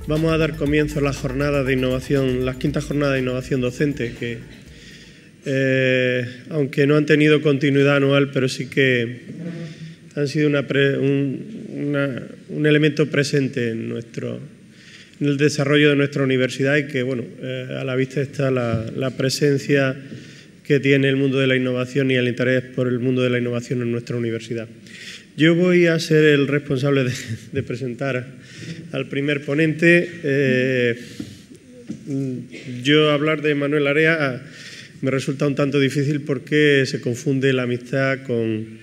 Vamos a dar comienzo a la jornada de innovación, las quintas jornadas de innovación docente, que aunque no han tenido continuidad anual, pero sí que han sido un elemento presente en el desarrollo de nuestra universidad y que, bueno, a la vista está la presencia que tiene el mundo de la innovación y el interés por el mundo de la innovación en nuestra universidad. Yo voy a ser el responsable de presentar al primer ponente. Yo hablar de Manuel Area me resulta un tanto difícil porque se confunde la amistad con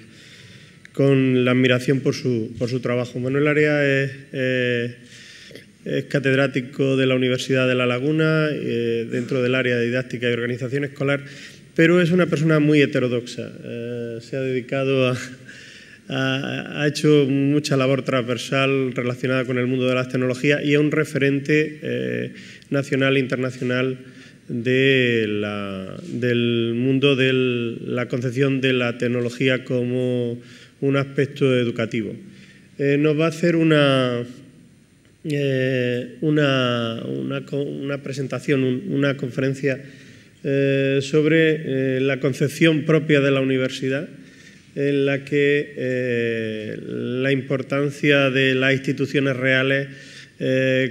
la admiración por su trabajo. Manuel Area es catedrático de la Universidad de La Laguna, dentro del área de didáctica y organización escolar, pero es una persona muy heterodoxa. Se ha dedicado ha hecho mucha labor transversal relacionada con el mundo de las tecnologías y es un referente nacional e internacional del mundo de la concepción de la tecnología como un aspecto educativo. Nos va a hacer una presentación, una conferencia sobre la concepción propia de la universidad, en la que la importancia de las instituciones reales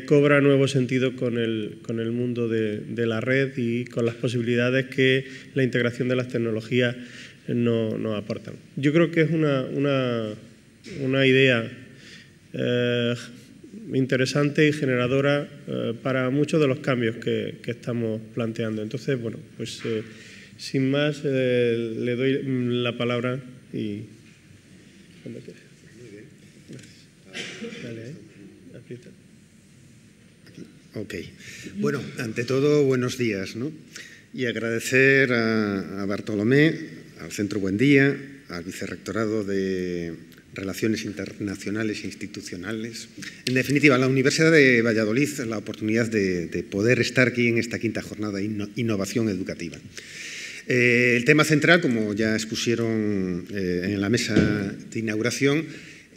cobra nuevo sentido con el mundo de la red y con las posibilidades que la integración de las tecnologías nos aportan. Yo creo que es una idea interesante y generadora para muchos de los cambios que estamos planteando. Entonces, bueno, pues sin más, le doy la palabra y cuando quieras. Muy bien. Dale, aprieta. Ok. Bueno, ante todo, buenos días, ¿no? Y agradecer a Bartolomé, al Centro Buen Día, al Vicerrectorado de Relaciones Internacionales e Institucionales, en definitiva, a la Universidad de Valladolid, la oportunidad de poder estar aquí en esta quinta jornada de innovación educativa. El tema central, como ya expusieron en la mesa de inauguración,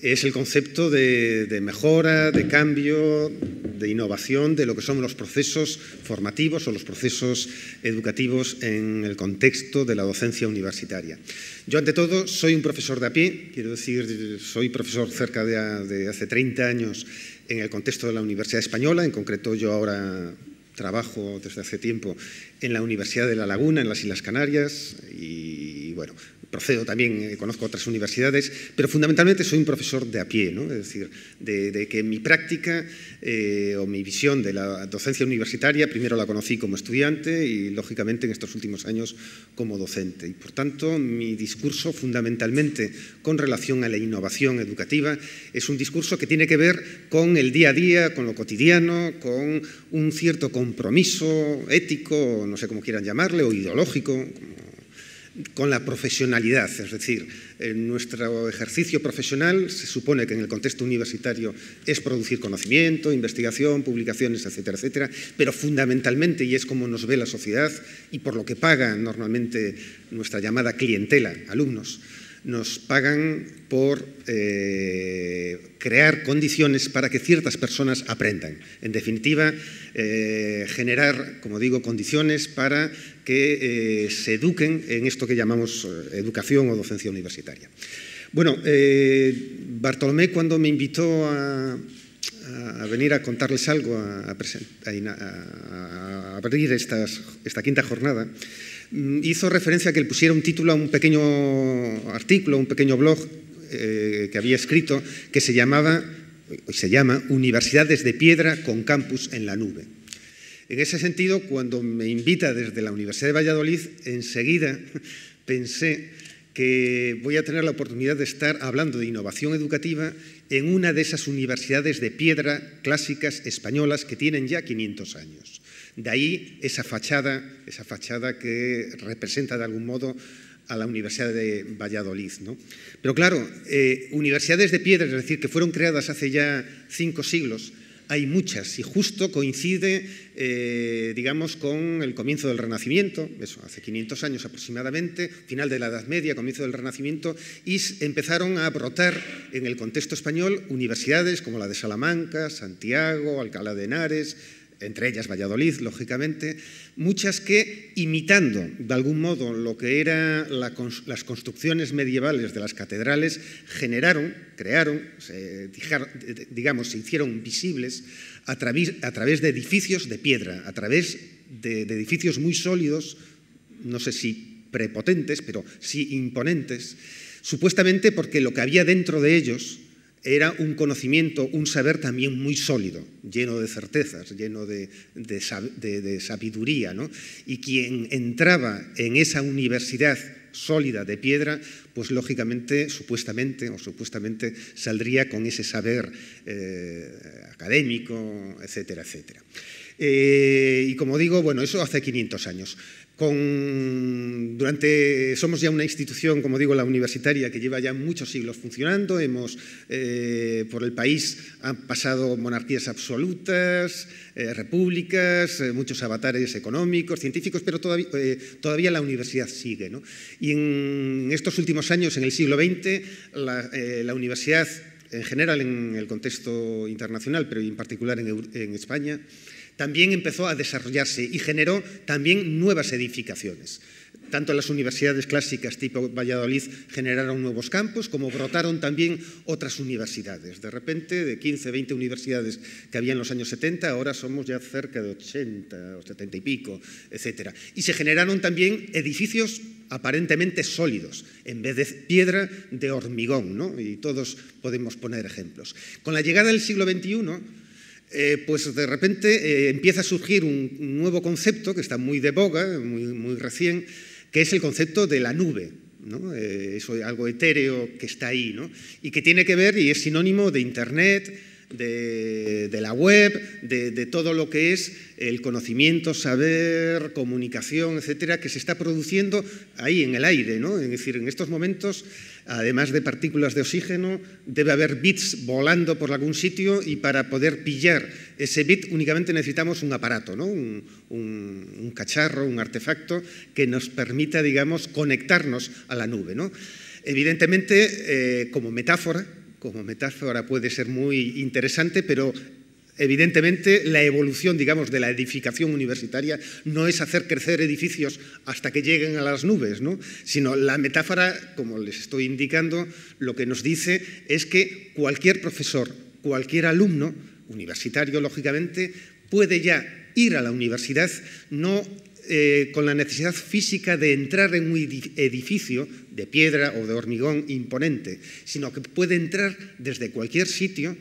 es el concepto de mejora, de cambio, de innovación de lo que son los procesos formativos o los procesos educativos en el contexto de la docencia universitaria. Yo, ante todo, soy un profesor de a pie, quiero decir, soy profesor cerca de hace 30 años en el contexto de la Universidad Española. En concreto, yo ahora trabajo desde hace tiempo en la Universidad de La Laguna, en las Islas Canarias, y bueno, procedo también, conozco otras universidades, pero fundamentalmente soy un profesor de a pie, ¿no? Es decir, de que mi práctica o mi visión de la docencia universitaria, primero la conocí como estudiante y, lógicamente, en estos últimos años como docente. Y, por tanto, mi discurso, fundamentalmente con relación a la innovación educativa, es un discurso que tiene que ver con el día a día, con lo cotidiano, con un cierto compromiso ético, no sé cómo quieran llamarle, o ideológico, con la profesionalidad, es decir, en nuestro ejercicio profesional se supone que en el contexto universitario es producir conocimiento, investigación, publicaciones, etcétera, etcétera, pero fundamentalmente, y es como nos ve la sociedad y por lo que paga normalmente nuestra llamada clientela, alumnos, nos pagan por crear condiciones para que ciertas personas aprendan. En definitiva, generar, como digo, condiciones para que se eduquen en esto que llamamos educación o docencia universitaria. Bueno, Bartolomé, cuando me invitó a venir a contarles algo, a abrir esta quinta jornada, hizo referencia a que le pusiera un título a un pequeño artículo, un pequeño blog que había escrito, que se llama Universidades de Piedra con campus en la nube. En ese sentido, cuando me invita desde la Universidad de Valladolid, enseguida pensé que voy a tener la oportunidad de estar hablando de innovación educativa en una de esas universidades de piedra clásicas españolas que tienen ya 500 años. De ahí esa fachada que representa de algún modo a la Universidad de Valladolid, ¿no? Pero claro, universidades de piedra, es decir, que fueron creadas hace ya 5 siglos hay muchas, y justo coincide, digamos, con el comienzo del Renacimiento, eso, hace 500 años aproximadamente, final de la Edad Media, comienzo del Renacimiento, y empezaron a brotar en el contexto español universidades como la de Salamanca, Santiago, Alcalá de Henares, entre ellas Valladolid, lógicamente, muchas que, imitando de algún modo lo que eran las construcciones medievales de las catedrales, crearon, digamos, se hicieron visibles a través de edificios de piedra, a través de edificios muy sólidos, no sé si prepotentes, pero sí imponentes, supuestamente porque lo que había dentro de ellos era un conocimiento, un saber también muy sólido, lleno de certezas, lleno de sabiduría, ¿no? Y quien entraba en esa universidad sólida de piedra, pues lógicamente, supuestamente saldría con ese saber académico, etcétera, etcétera. Y como digo, bueno, eso hace 500 años. Somos ya una institución, como digo, la universitaria, que lleva ya muchos siglos funcionando. Por el país han pasado monarquías absolutas, repúblicas, muchos avatares económicos, científicos, pero todavía la universidad sigue, ¿no? Y en estos últimos años, en el siglo XX, la universidad, en general en el contexto internacional, pero en particular en España, también empezó a desarrollarse y generó también nuevas edificaciones. Tanto las universidades clásicas tipo Valladolid generaron nuevos campus, como brotaron también otras universidades. De repente, de 15, 20 universidades que había en los años 70, ahora somos ya cerca de 80 o 70 y pico, etc. Y se generaron también edificios aparentemente sólidos, en vez de piedra, de hormigón, ¿no? Y todos podemos poner ejemplos. Con la llegada del siglo XXI, pues de repente empieza a surgir un nuevo concepto que está muy de boga, muy recién, que es el concepto de la nube, ¿no? Eso es algo etéreo que está ahí, ¿no? Y que tiene que ver y es sinónimo de Internet, de la web, de todo lo que es el conocimiento, saber, comunicación, etcétera, que se está produciendo ahí en el aire, ¿no? Es decir, en estos momentos, además de partículas de oxígeno, debe haber bits volando por algún sitio, y para poder pillar ese bit únicamente necesitamos un aparato, ¿no? Un cacharro, un artefacto que nos permita, digamos, conectarnos a la nube, ¿no? Evidentemente, como metáfora puede ser muy interesante, pero evidentemente la evolución, digamos, de la edificación universitaria no es hacer crecer edificios hasta que lleguen a las nubes, ¿no? Sino la metáfora, como les estoy indicando, lo que nos dice es que cualquier profesor, cualquier alumno universitario, lógicamente, puede ya ir a la universidad no con la necesidad física de entrar en un edificio de piedra o de hormigón imponente, sino que puede entrar desde cualquier sitio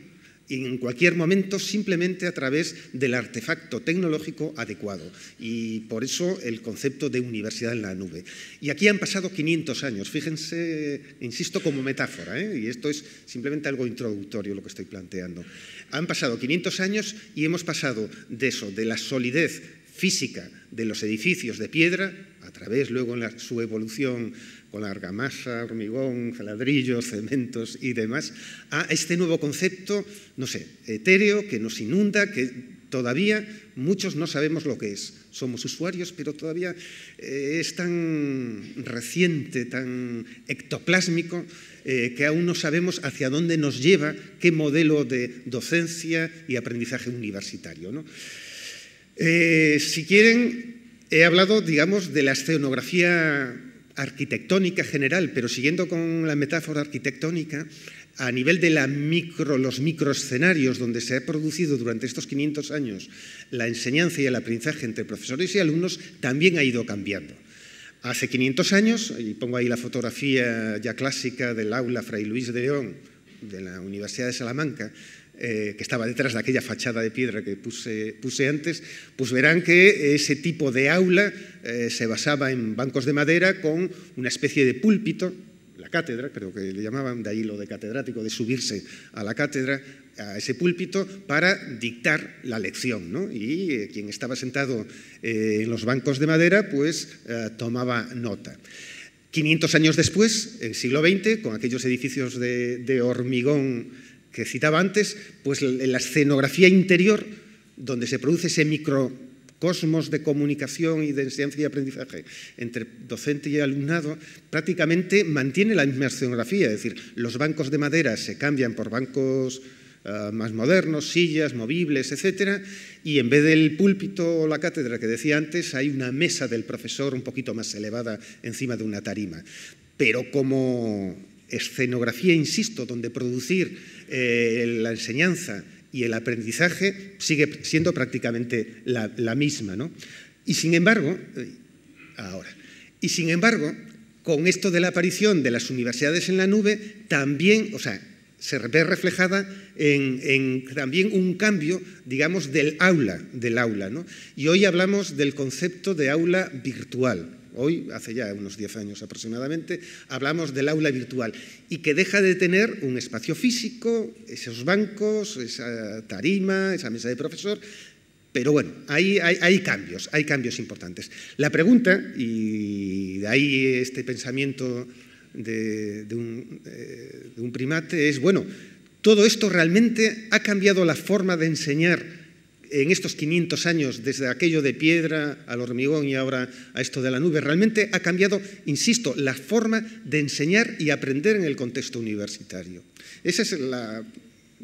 y en cualquier momento, simplemente a través del artefacto tecnológico adecuado. Y por eso el concepto de universidad en la nube. Y aquí han pasado 500 años, fíjense, insisto, como metáfora, y esto es simplemente algo introductorio lo que estoy planteando. Han pasado 500 años y hemos pasado de eso, de la solidez física de los edificios de piedra, a través luego en su evolución con la argamasa, hormigón, ladrillos, cementos y demás, a este nuevo concepto, no sé, etéreo, que nos inunda, que todavía muchos no sabemos lo que es. Somos usuarios, pero todavía es tan reciente, tan ectoplásmico, que aún no sabemos hacia dónde nos lleva, qué modelo de docencia y aprendizaje universitario, ¿no? Si quieren, he hablado, digamos, de la escenografía arquitectónica general, pero siguiendo con la metáfora arquitectónica, a nivel de los microescenarios donde se ha producido durante estos 500 años la enseñanza y el aprendizaje entre profesores y alumnos, también ha ido cambiando. Hace 500 años, y pongo ahí la fotografía ya clásica del aula Fray Luis de León de la Universidad de Salamanca, que estaba detrás de aquella fachada de piedra que puse antes, pues verán que ese tipo de aula se basaba en bancos de madera con una especie de púlpito, la cátedra, creo que le llamaban, de ahí lo de catedrático, de subirse a la cátedra, a ese púlpito, para dictar la lección, ¿no? Y quien estaba sentado en los bancos de madera, pues tomaba nota. 500 años después, en el siglo XX, con aquellos edificios de hormigón que citaba antes, pues en la escenografía interior, donde se produce ese microcosmos de comunicación y de enseñanza y aprendizaje entre docente y alumnado, prácticamente mantiene la misma escenografía, es decir, los bancos de madera se cambian por bancos más modernos, sillas, movibles, etcétera, y en vez del púlpito o la cátedra que decía antes, hay una mesa del profesor un poquito más elevada encima de una tarima. Pero como escenografía, insisto, donde producir la enseñanza y el aprendizaje sigue siendo prácticamente la misma, ¿no? Y sin embargo, con esto de la aparición de las universidades en la nube, también, o sea, se ve reflejada en también un cambio, digamos, del aula, ¿no? Y hoy hablamos del concepto de aula virtual. Hoy, hace ya unos 10 años aproximadamente, hablamos del aula virtual y que deja de tener un espacio físico, esos bancos, esa tarima, esa mesa de profesor. Pero bueno, hay cambios importantes. La pregunta, y de ahí este pensamiento de un primate, es, bueno, ¿todo esto realmente ha cambiado la forma de enseñar en estos 500 años, desde aquello de piedra al hormigón y ahora a esto de la nube? ¿Realmente ha cambiado, insisto, la forma de enseñar y aprender en el contexto universitario? Esa es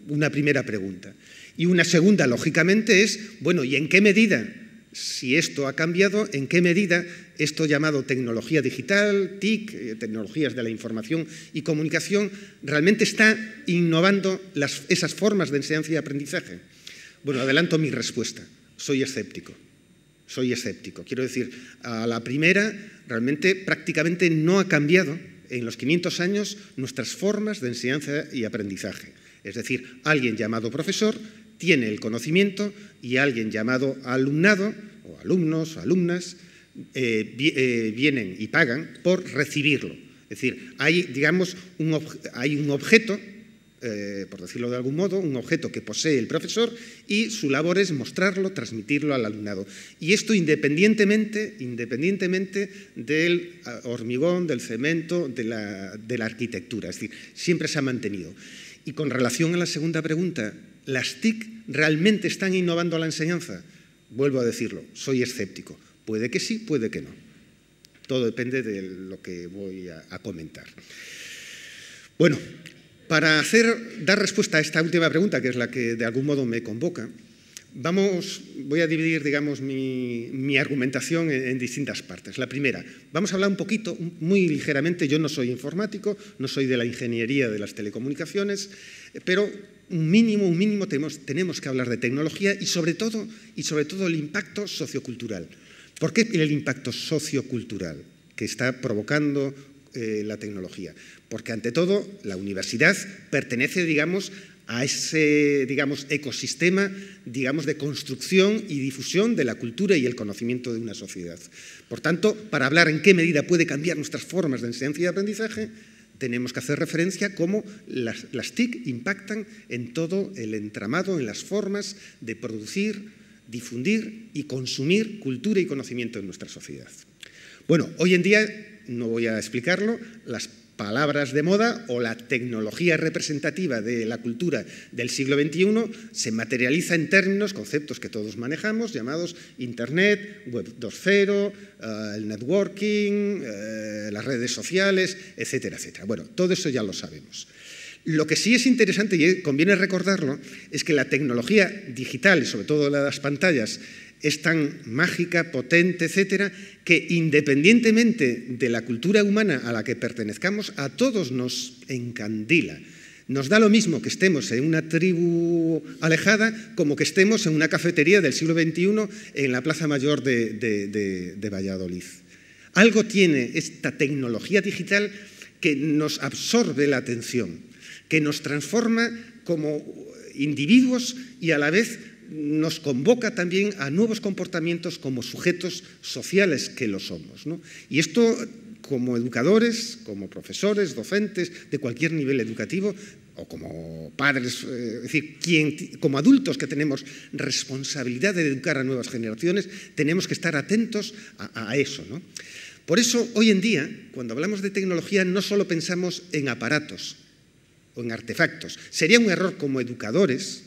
una primera pregunta. Y una segunda, lógicamente, es, bueno, ¿y en qué medida, si esto ha cambiado, en qué medida esto llamado tecnología digital, TIC, tecnologías de la información y comunicación, realmente está innovando esas formas de enseñanza y aprendizaje? Bueno, adelanto mi respuesta. Soy escéptico. Quiero decir, a la primera, realmente prácticamente no ha cambiado en los 500 años nuestras formas de enseñanza y aprendizaje. Es decir, alguien llamado profesor tiene el conocimiento y alguien llamado alumnado, o alumnos o alumnas, vienen y pagan por recibirlo. Es decir, hay, digamos, hay un objeto, por decirlo de algún modo, un objeto que posee el profesor y su labor es mostrarlo, transmitirlo al alumnado. Y esto independientemente del hormigón, del cemento, de la arquitectura. Es decir, siempre se ha mantenido. Y con relación a la segunda pregunta, ¿las TIC realmente están innovando la enseñanza? Vuelvo a decirlo, soy escéptico. Puede que sí, puede que no. Todo depende de lo que voy a comentar. Bueno, para dar respuesta a esta última pregunta, que es la que de algún modo me convoca, voy a dividir, digamos, mi argumentación en distintas partes. La primera, vamos a hablar un poquito, muy ligeramente, yo no soy informático, no soy de la ingeniería de las telecomunicaciones, pero un mínimo tenemos que hablar de tecnología y sobre todo el impacto sociocultural. ¿Por qué el impacto sociocultural que está provocando la tecnología? Porque ante todo la universidad pertenece, digamos, a ese, digamos, ecosistema, digamos, de construcción y difusión de la cultura y el conocimiento de una sociedad. Por tanto, para hablar en qué medida puede cambiar nuestras formas de enseñanza y aprendizaje, tenemos que hacer referencia a cómo las TIC impactan en todo el entramado, en las formas de producir, difundir y consumir cultura y conocimiento en nuestra sociedad. Bueno, hoy en día, no voy a explicarlo, las palabras de moda o la tecnología representativa de la cultura del siglo XXI se materializa en términos, conceptos que todos manejamos, llamados Internet, Web 2.0, el networking, las redes sociales, etcétera, etcétera. Bueno, todo eso ya lo sabemos. Lo que sí es interesante, y conviene recordarlo, es que la tecnología digital, y sobre todo la de las pantallas, es tan mágica, potente, etcétera, que independientemente de la cultura humana a la que pertenezcamos, a todos nos encandila. Nos da lo mismo que estemos en una tribu alejada como que estemos en una cafetería del siglo XXI en la Plaza Mayor de Valladolid. Algo tiene esta tecnología digital que nos absorbe la atención, que nos transforma como individuos y a la vez nos convoca también a nuevos comportamientos como sujetos sociales que lo somos, ¿no? Y esto, como educadores, como profesores, docentes de cualquier nivel educativo, o como padres, es decir, como adultos que tenemos responsabilidad de educar a nuevas generaciones, tenemos que estar atentos a eso, ¿no? Por eso, hoy en día, cuando hablamos de tecnología, no solo pensamos en aparatos, o en artefactos. Sería un error como educadores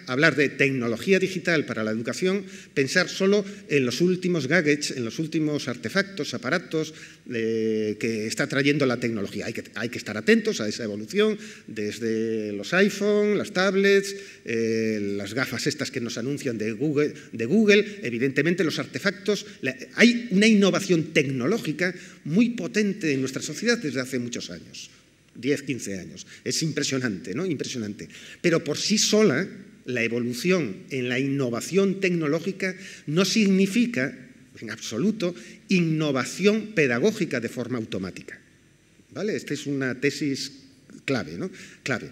hablar de tecnología digital para la educación, pensar solo en los últimos gadgets, en los últimos artefactos, aparatos que está trayendo la tecnología. Hay que estar atentos a esa evolución, desde los iPhone, las tablets, las gafas estas que nos anuncian de Google, evidentemente los artefactos. Hay una innovación tecnológica muy potente en nuestra sociedad desde hace muchos años. 10, 15 años. Es impresionante, ¿no? Impresionante. Pero por sí sola, la evolución en la innovación tecnológica no significa, en absoluto, innovación pedagógica de forma automática. ¿Vale? Esta es una tesis clave, ¿no? Clave.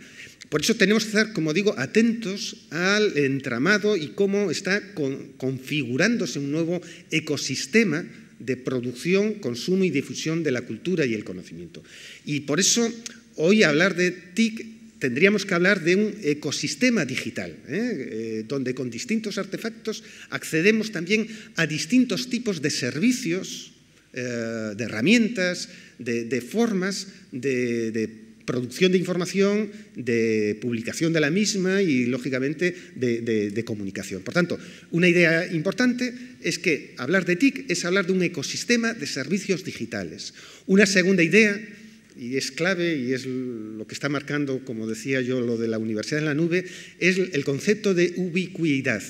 Por eso tenemos que estar, como digo, atentos al entramado y cómo está configurándose un nuevo ecosistema de producción, consumo y difusión de la cultura y el conocimiento. Y por eso, hoy hablar de TIC tendríamos que hablar de un ecosistema digital, donde con distintos artefactos accedemos también a distintos tipos de servicios, de herramientas, de formas de producción de información, de publicación de la misma y, lógicamente, de comunicación. Por tanto, una idea importante es que hablar de TIC es hablar de un ecosistema de servicios digitales. Una segunda idea, y es clave y es lo que está marcando, como decía yo, lo de la universidad en la nube, es el concepto de ubicuidad.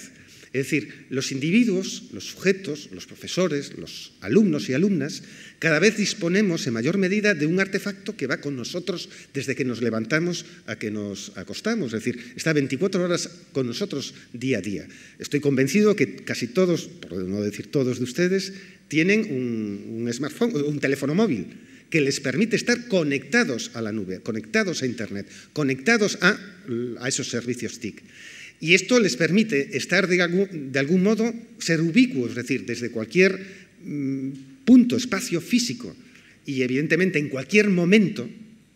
Es decir, los individuos, los sujetos, los profesores, los alumnos y alumnas, cada vez disponemos en mayor medida de un artefacto que va con nosotros desde que nos levantamos a que nos acostamos. Es decir, está 24 horas con nosotros día a día. Estoy convencido que casi todos, por no decir todos de ustedes, tienen un smartphone, un teléfono móvil que les permite estar conectados a la nube, conectados a Internet, conectados a esos servicios TIC. Y esto les permite estar de algún modo, ser ubicuos, es decir, desde cualquier punto, espacio físico y evidentemente en cualquier momento,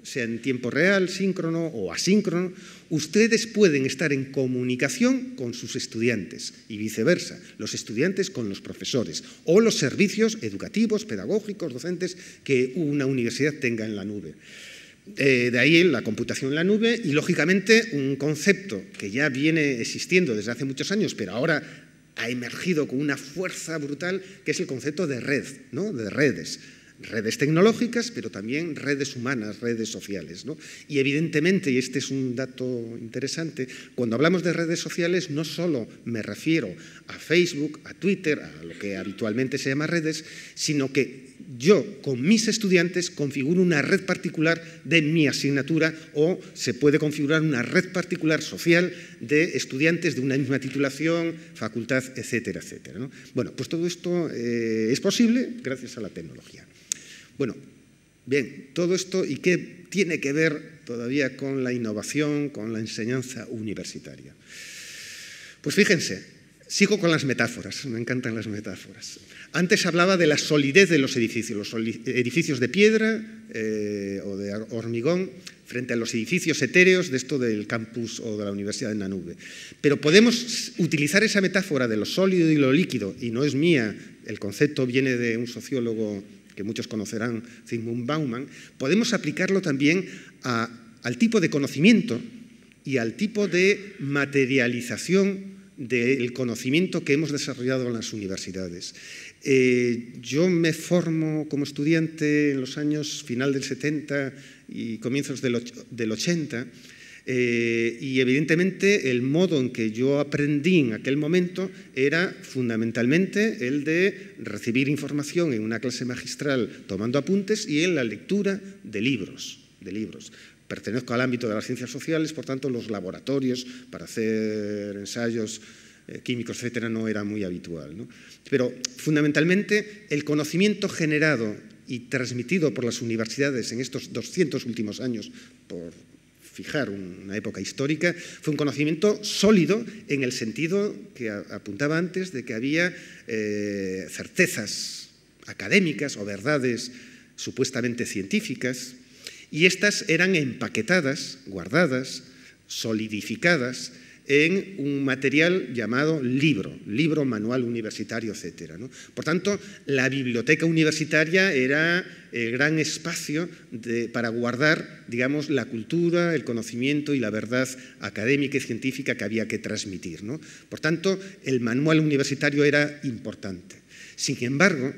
sea en tiempo real, síncrono o asíncrono, ustedes pueden estar en comunicación con sus estudiantes y viceversa, los estudiantes con los profesores o los servicios educativos, pedagógicos, docentes que una universidad tenga en la nube. De ahí la computación en la nube y, lógicamente, un concepto que ya viene existiendo desde hace muchos años, pero ahora ha emergido con una fuerza brutal, que es el concepto de red, ¿no? De redes. Redes tecnológicas, pero también redes humanas, redes sociales, ¿no? Y evidentemente, y este es un dato interesante, cuando hablamos de redes sociales no solo me refiero a Facebook, a Twitter, a lo que habitualmente se llama redes, sino que yo con mis estudiantes configuro una red particular de mi asignatura o se puede configurar una red particular social de estudiantes de una misma titulación, facultad, etcétera, etcétera, ¿no? Bueno, pues todo esto es posible gracias a la tecnología. Bueno, bien, todo esto, ¿y qué tiene que ver todavía con la innovación, con la enseñanza universitaria? Pues fíjense, sigo con las metáforas, me encantan las metáforas. Antes hablaba de la solidez de los edificios de piedra o de hormigón frente a los edificios etéreos de esto del campus o de la universidad en la nube. Pero podemos utilizar esa metáfora de lo sólido y lo líquido, y no es mía, el concepto viene de un sociólogo que muchos conocerán, Zygmunt Bauman, podemos aplicarlo también al tipo de conocimiento y al tipo de materialización del conocimiento que hemos desarrollado en las universidades. Yo me formo como estudiante en los años final del 70 y comienzos del 80, y evidentemente el modo en que yo aprendí en aquel momento era fundamentalmente el de recibir información en una clase magistral tomando apuntes y en la lectura de libros. Pertenezco al ámbito de las ciencias sociales, por tanto los laboratorios para hacer ensayos químicos, etcétera, no era muy habitual, ¿no? Pero fundamentalmente el conocimiento generado y transmitido por las universidades en estos 200 últimos años, por fijar una época histórica, fue un conocimiento sólido en el sentido que apuntaba antes de que había certezas académicas o verdades supuestamente científicas, y estas eran empaquetadas, guardadas, solidificadas en un material llamado libro, manual universitario, etc., ¿no? Por tanto, la biblioteca universitaria era el gran espacio para guardar, digamos, la cultura, el conocimiento y la verdad académica y científica que había que transmitir, ¿no? Por tanto, el manual universitario era importante. Sin embargo,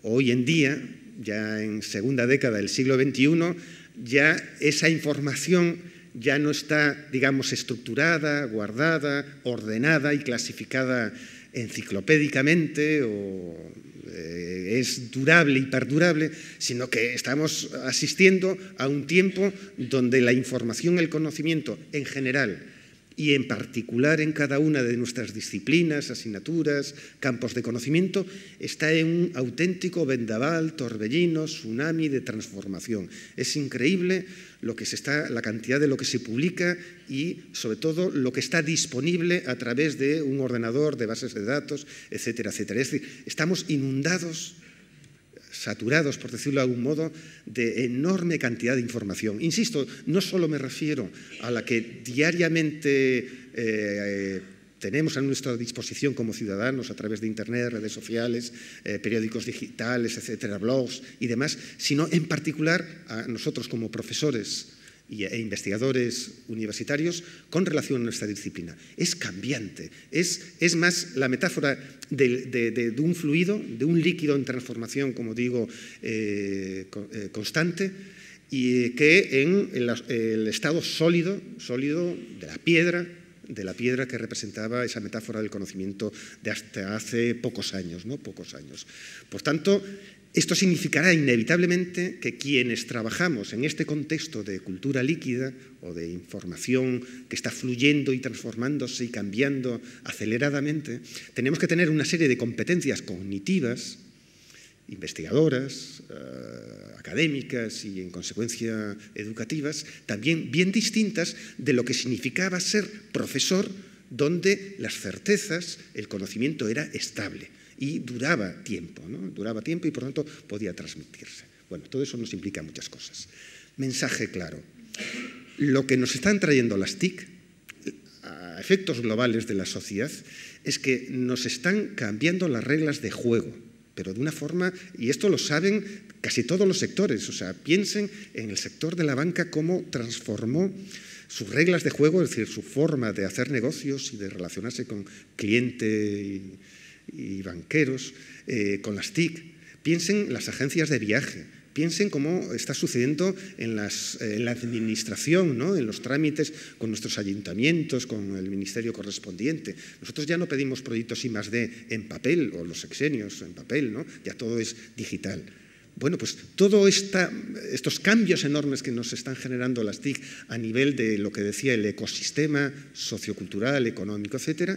hoy en día, ya en segunda década del siglo XXI, ya esa información ya no está, digamos, estructurada, guardada, ordenada y clasificada enciclopédicamente o es durable y perdurable, sino que estamos asistiendo a un tiempo donde la información, el conocimiento en general y en particular en cada una de nuestras disciplinas, asignaturas, campos de conocimiento, está en un auténtico vendaval, torbellino, tsunami de transformación. Es increíble la cantidad de lo que se publica y, sobre todo, lo que está disponible a través de un ordenador, de bases de datos, etcétera, etcétera. Es decir, estamos inundados, saturados, por decirlo de algún modo, de enorme cantidad de información. Insisto, no solo me refiero a la que diariamente tenemos a nuestra disposición como ciudadanos a través de Internet, redes sociales, periódicos digitales, etcétera, blogs y demás, sino en particular a nosotros como profesores e investigadores universitarios con relación a nuestra disciplina. Es cambiante, es más la metáfora de un fluido, de un líquido en transformación, como digo, constante, y que en el estado sólido de la piedra que representaba esa metáfora del conocimiento de hasta hace pocos años, ¿no? Por tanto, esto significará inevitablemente que quienes trabajamos en este contexto de cultura líquida o de información que está fluyendo y transformándose y cambiando aceleradamente, tenemos que tener una serie de competencias cognitivas, investigadoras, académicas y, en consecuencia, educativas, también bien distintas de lo que significaba ser profesor, donde las certezas, el conocimiento era estable y duraba tiempo, ¿no? Duraba tiempo y, por tanto, podía transmitirse. Bueno, todo eso nos implica muchas cosas. Mensaje claro. Lo que nos están trayendo las TIC, a efectos globales de la sociedad, es que nos están cambiando las reglas de juego, pero de una forma, y esto lo saben casi todos los sectores, o sea, piensen en el sector de la banca cómo transformó sus reglas de juego, es decir, su forma de hacer negocios y de relacionarse con cliente y banqueros, con las TIC. Piensen en las agencias de viaje, piensen cómo está sucediendo en la administración, ¿no? En los trámites con nuestros ayuntamientos, con el ministerio correspondiente. Nosotros ya no pedimos proyectos I+D en papel, o los sexenios en papel, ¿no? Ya todo es digital. Bueno, pues todos estos cambios enormes que nos están generando las TIC a nivel de lo que decía el ecosistema sociocultural, económico, etcétera,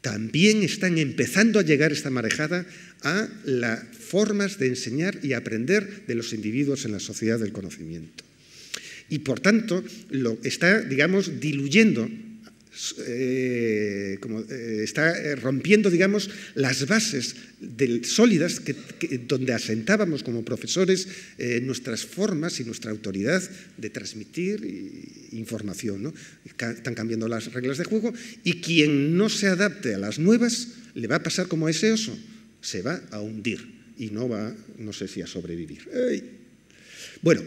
también están empezando a llegar esta marejada a las formas de enseñar y aprender de los individuos en la sociedad del conocimiento. Y, por tanto, lo está, digamos, diluyendo, está rompiendo, digamos, las bases sólidas donde asentábamos como profesores nuestras formas y nuestra autoridad de transmitir información, ¿no? Están cambiando las reglas de juego y quien no se adapte a las nuevas le va a pasar como a ese oso, se va a hundir y no sé si a sobrevivir. Bueno,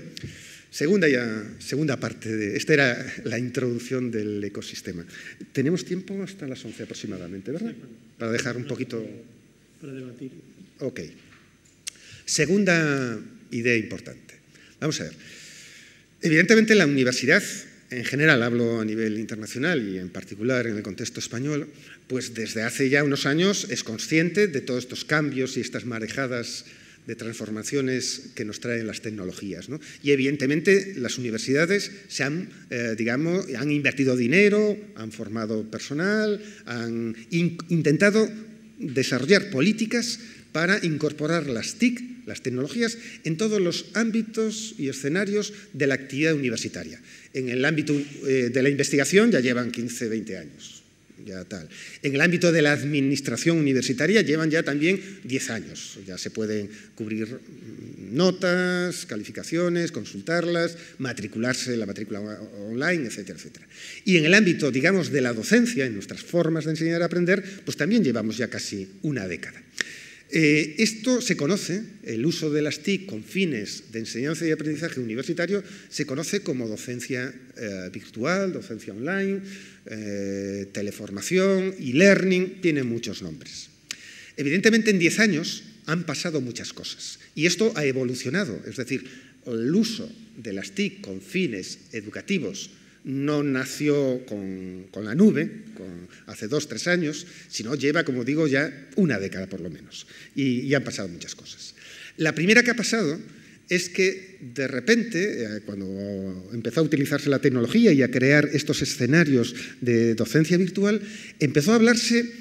segunda parte. Esta era la introducción del ecosistema. Tenemos tiempo hasta las 11 aproximadamente, ¿verdad? Para dejar un poquito... Para debatir. Ok. Segunda idea importante. Vamos a ver. Evidentemente la universidad, en general hablo a nivel internacional y en particular en el contexto español, pues desde hace ya unos años es consciente de todos estos cambios y estas marejadas de transformaciones que nos traen las tecnologías, ¿no? Y evidentemente las universidades han invertido dinero, han formado personal, han intentado desarrollar políticas para incorporar las TIC, las tecnologías, en todos los ámbitos y escenarios de la actividad universitaria. En el ámbito de la investigación ya llevan 15, 20 años. ya tal. En el ámbito de la administración universitaria llevan ya también 10 años. Ya se pueden cubrir notas, calificaciones, consultarlas, matricularse en la matrícula online, etcétera, etcétera. Y en el ámbito, digamos, de la docencia, en nuestras formas de enseñar y aprender, pues también llevamos ya casi una década. Esto se conoce, el uso de las TIC con fines de enseñanza y aprendizaje universitario, se conoce como docencia virtual, docencia online, teleformación, e-learning, tiene muchos nombres. Evidentemente, en 10 años han pasado muchas cosas y esto ha evolucionado, es decir, el uso de las TIC con fines educativos no nació con la nube, hace 2 o 3 años, sino lleva, como digo, ya una década por lo menos. Y han pasado muchas cosas. La primera que ha pasado es que de repente, cuando empezó a utilizarse la tecnología y a crear estos escenarios de docencia virtual, empezó a hablarse,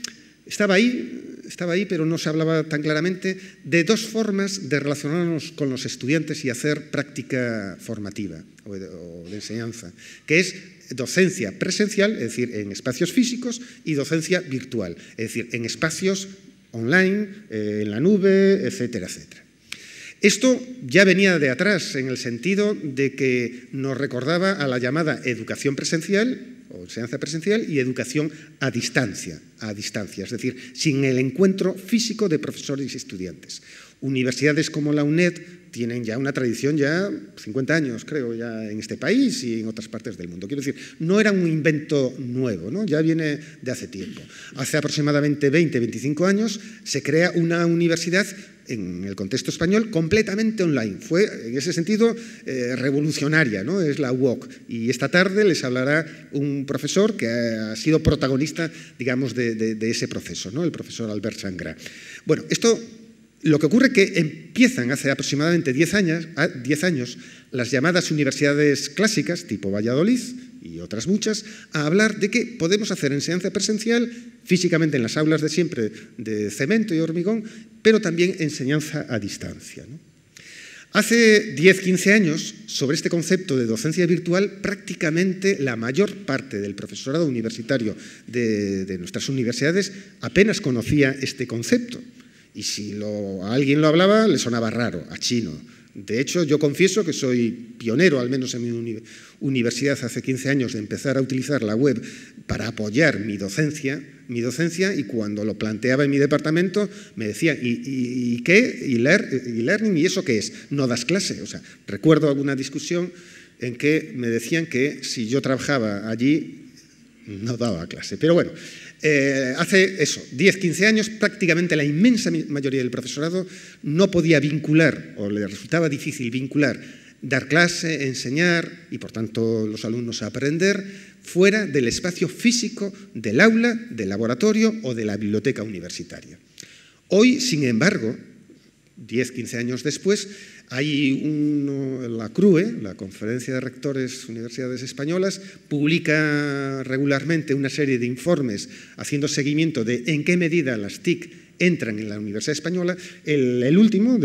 estaba ahí, pero no se hablaba tan claramente, de 2 formas de relacionarnos con los estudiantes y hacer práctica formativa o de enseñanza, que es docencia presencial, es decir, en espacios físicos, y docencia virtual, es decir, en espacios online, en la nube, etcétera, etcétera. Esto ya venía de atrás, en el sentido de que nos recordaba a la llamada educación presencial, o enseñanza presencial, y educación a distancia, es decir, sin el encuentro físico de profesores y estudiantes. Universidades como la UNED tienen ya una tradición, ya 50 años, creo, ya en este país y en otras partes del mundo. Quiero decir, no era un invento nuevo, ¿no? Ya viene de hace tiempo. Hace aproximadamente 20, 25 años se crea una universidad en el contexto español completamente online. Fue, en ese sentido, revolucionaria, ¿no? Es la UOC. Y esta tarde les hablará un profesor que ha sido protagonista, digamos, de ese proceso, ¿no? El profesor Albert Sangra. Bueno, lo que ocurre es que empiezan hace aproximadamente 10 años las llamadas universidades clásicas, tipo Valladolid y otras muchas, a hablar de que podemos hacer enseñanza presencial físicamente en las aulas de siempre de cemento y hormigón, pero también enseñanza a distancia, ¿no? Hace 10-15 años, sobre este concepto de docencia virtual, prácticamente la mayor parte del profesorado universitario de nuestras universidades apenas conocía este concepto. Y si a alguien lo hablaba, le sonaba raro, a chino. De hecho, yo confieso que soy pionero, al menos en mi universidad hace 15 años, de empezar a utilizar la web para apoyar mi docencia, y cuando lo planteaba en mi departamento me decían, ¿y qué? ¿Y learning? ¿Y eso qué es? ¿No das clase? O sea, recuerdo alguna discusión en que me decían que si yo trabajaba allí no daba clase. Pero bueno, hace 10-15 años prácticamente la inmensa mayoría del profesorado no podía vincular, o le resultaba difícil vincular, dar clase, enseñar y por tanto los alumnos aprender fuera del espacio físico del aula, del laboratorio o de la biblioteca universitaria. Hoy, sin embargo, 10-15 años después, hay la CRUE, la Conferencia de Rectores Universidades Españolas, publica regularmente una serie de informes haciendo seguimiento de en qué medida las TIC entran en la Universidad Española. El último,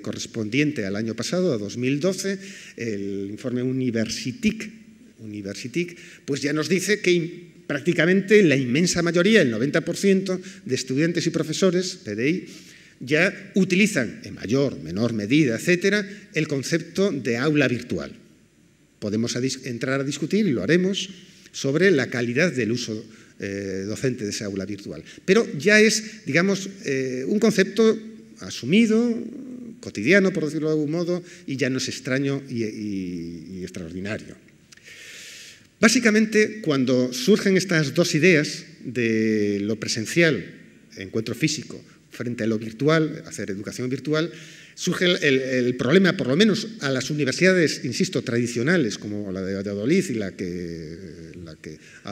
correspondiente al año pasado, a 2012, el informe Universitic, pues ya nos dice que prácticamente la inmensa mayoría, el 90% de estudiantes y profesores, PDI, ya utilizan en mayor, menor medida, etcétera, el concepto de aula virtual. Podemos entrar a discutir, y lo haremos, sobre la calidad del uso docente de esa aula virtual. Pero ya es, digamos, un concepto asumido, cotidiano, por decirlo de algún modo, y ya no es extraño y extraordinario. Básicamente, cuando surgen estas 2 ideas de lo presencial, encuentro físico, frente a lo virtual, hacer educación virtual, surge el problema, por lo menos a las universidades, insisto, tradicionales, como la de Valladolid y a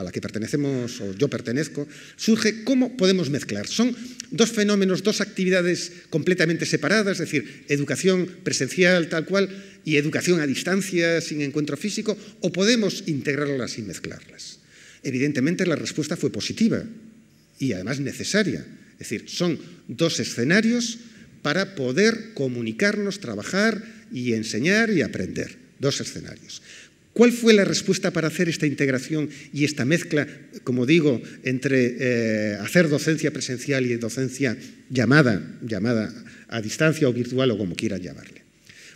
la que pertenecemos, o yo pertenezco, surge cómo podemos mezclar. Son 2 fenómenos, 2 actividades completamente separadas, es decir, educación presencial tal cual y educación a distancia sin encuentro físico, o podemos integrarlas y mezclarlas. Evidentemente la respuesta fue positiva y además necesaria. Es decir, son 2 escenarios para poder comunicarnos, trabajar y enseñar y aprender. 2 escenarios. ¿Cuál fue la respuesta para hacer esta integración y esta mezcla, como digo, entre hacer docencia presencial y docencia llamada a distancia o virtual o como quieran llamarle?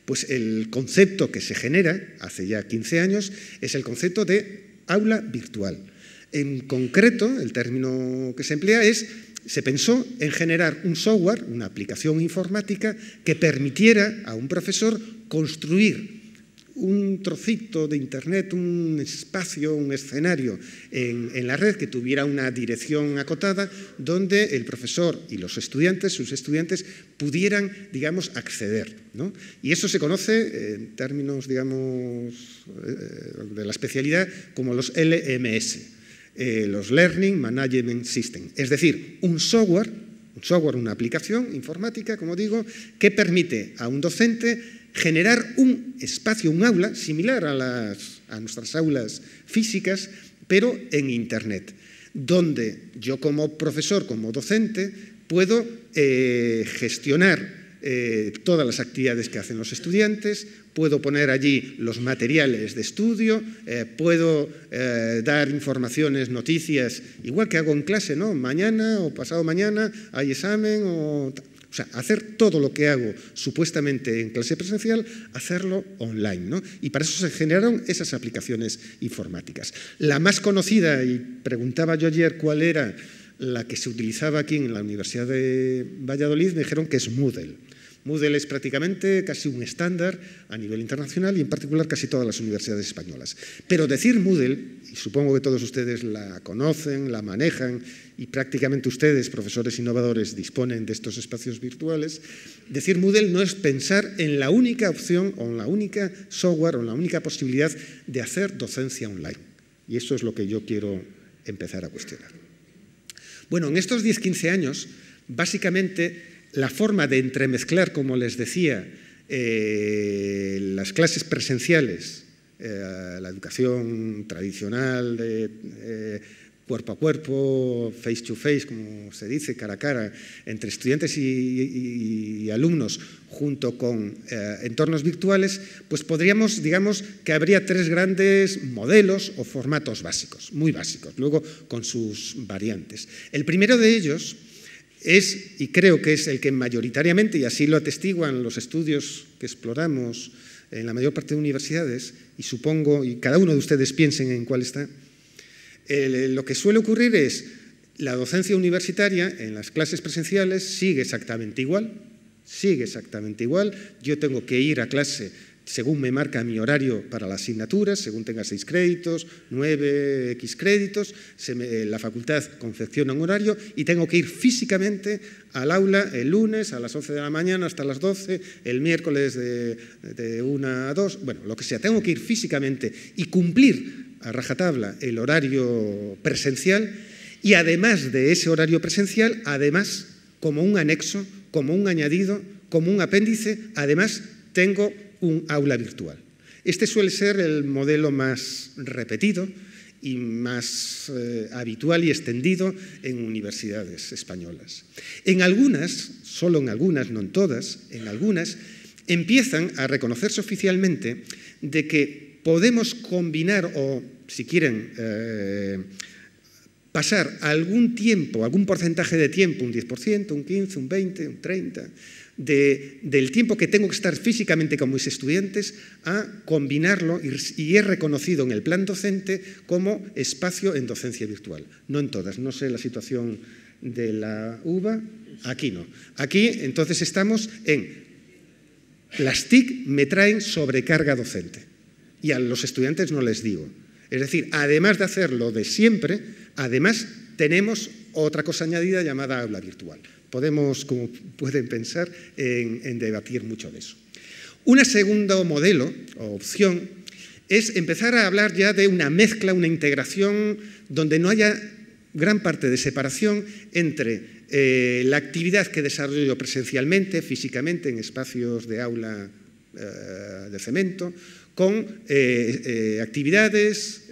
Pues el concepto que se genera hace ya 15 años es el concepto de aula virtual. En concreto, el término que se emplea se pensó en generar un software, una aplicación informática que permitiera a un profesor construir un trocito de Internet, un espacio, un escenario en la red que tuviera una dirección acotada donde el profesor y los estudiantes, sus estudiantes, pudieran, digamos, acceder, ¿no? Y eso se conoce en términos, digamos, de la especialidad como los LMS, los Learning Management System. Es decir, un software, una aplicación informática, como digo, que permite a un docente generar un espacio, un aula, similar a nuestras aulas físicas, pero en Internet, donde yo como profesor, como docente, puedo gestionar todas las actividades que hacen los estudiantes, puedo poner allí los materiales de estudio, puedo dar informaciones, noticias, igual que hago en clase, ¿no? Mañana o pasado mañana hay examen o sea, hacer todo lo que hago supuestamente en clase presencial, hacerlo online, ¿no? Y para eso se generaron esas aplicaciones informáticas. La más conocida, y preguntaba yo ayer cuál era la que se utilizaba aquí en la Universidad de Valladolid, me dijeron que es Moodle. Moodle es prácticamente casi un estándar a nivel internacional y en particular casi todas las universidades españolas. Pero decir Moodle, y supongo que todos ustedes la conocen, la manejan y prácticamente ustedes, profesores innovadores, disponen de estos espacios virtuales, decir Moodle no es pensar en la única opción o en la única software o en la única posibilidad de hacer docencia online. Y eso es lo que yo quiero empezar a cuestionar. Bueno, en estos 10-15 años, básicamente, la forma de entremezclar, como les decía, las clases presenciales, la educación tradicional de cuerpo a cuerpo, face to face, como se dice, cara a cara, entre estudiantes y alumnos, junto con entornos virtuales, pues podríamos, digamos, que habría 3 grandes modelos o formatos básicos, muy básicos, luego con sus variantes. El primero de ellos es, y creo que es el que mayoritariamente, y así lo atestiguan los estudios que exploramos en la mayor parte de universidades, y supongo, y cada uno de ustedes piensen en cuál está, lo que suele ocurrir es la docencia universitaria en las clases presenciales sigue exactamente igual, yo tengo que ir a clase según me marca mi horario para las asignaturas, según tenga 6 créditos, 9, X créditos, la facultad confecciona un horario y tengo que ir físicamente al aula el lunes a las 11 de la mañana hasta las 12, el miércoles de 1 a 2, bueno, lo que sea, tengo que ir físicamente y cumplir a rajatabla el horario presencial y además de ese horario presencial, además, como un anexo, como un añadido, como un apéndice, además tengo un aula virtual. Este suele ser el modelo más repetido y más habitual y extendido en universidades españolas. En algunas, solo en algunas, no en todas, en algunas, empiezan a reconocerse oficialmente de que podemos combinar o, si quieren, pasar algún tiempo, algún porcentaje de tiempo, un 10%, un 15%, un 20%, un 30%, del tiempo que tengo que estar físicamente con mis estudiantes a combinarlo y es reconocido en el plan docente como espacio en docencia virtual. No en todas, no sé la situación de la UVA, aquí no. Aquí entonces estamos en las TIC me traen sobrecarga docente y a los estudiantes no les digo. Es decir, además de hacerlo de siempre, además tenemos otra cosa añadida llamada aula virtual. Podemos, como pueden pensar, en debatir mucho de eso. Un segundo modelo o opción es empezar a hablar ya de una mezcla, una integración donde no haya gran parte de separación entre la actividad que desarrollo presencialmente, físicamente, en espacios de aula de cemento, con actividades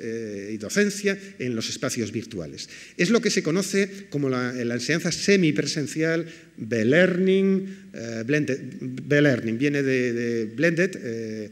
y docencia en los espacios virtuales. Es lo que se conoce como la enseñanza semipresencial, B-Learning, blended, B-Learning viene de blended,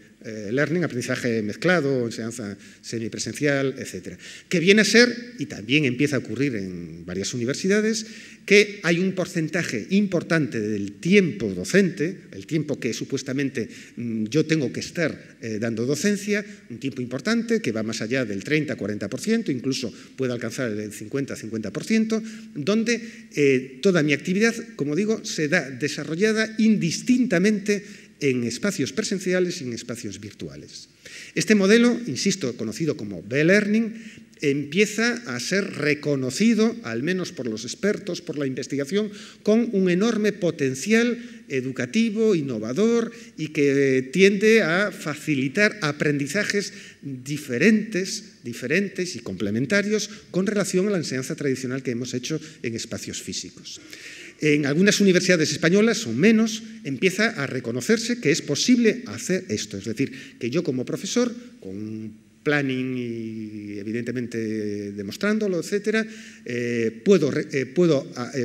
learning, aprendizaje mezclado, enseñanza semipresencial, etc. Que viene a ser, y también empieza a ocurrir en varias universidades, que hay un porcentaje importante del tiempo docente, el tiempo que supuestamente yo tengo que estar dando docencia, un tiempo importante que va más allá del 30-40%, incluso puede alcanzar el 50-50%, donde toda mi actividad, como digo, se da desarrollada indistintamente en espacios presenciales y en espacios virtuales. Este modelo, insisto, conocido como B-Learning, empieza a ser reconocido, al menos por los expertos, por la investigación, con un enorme potencial educativo, innovador y que tiende a facilitar aprendizajes diferentes y complementarios con relación a la enseñanza tradicional que hemos hecho en espacios físicos. En algunas universidades españolas, o menos, empieza a reconocerse que es posible hacer esto. Es decir, que yo como profesor, con un planning y evidentemente demostrándolo, etcétera, puedo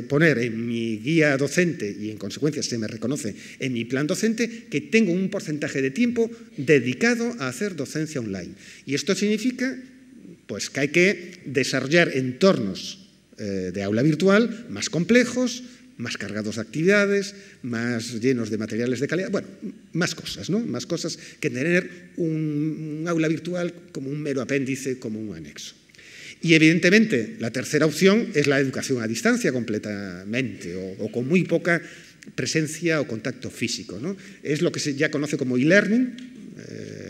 poner en mi guía docente y en consecuencia se me reconoce en mi plan docente que tengo un porcentaje de tiempo dedicado a hacer docencia online. Y esto significa pues, que hay que desarrollar entornos de aula virtual más complejos, más cargados de actividades, más llenos de materiales de calidad, bueno, más cosas, ¿no? Más cosas que tener un aula virtual como un mero apéndice, como un anexo. Y evidentemente la tercera opción es la educación a distancia completamente o con muy poca presencia o contacto físico, ¿no? Es lo que se ya conoce como e-learning,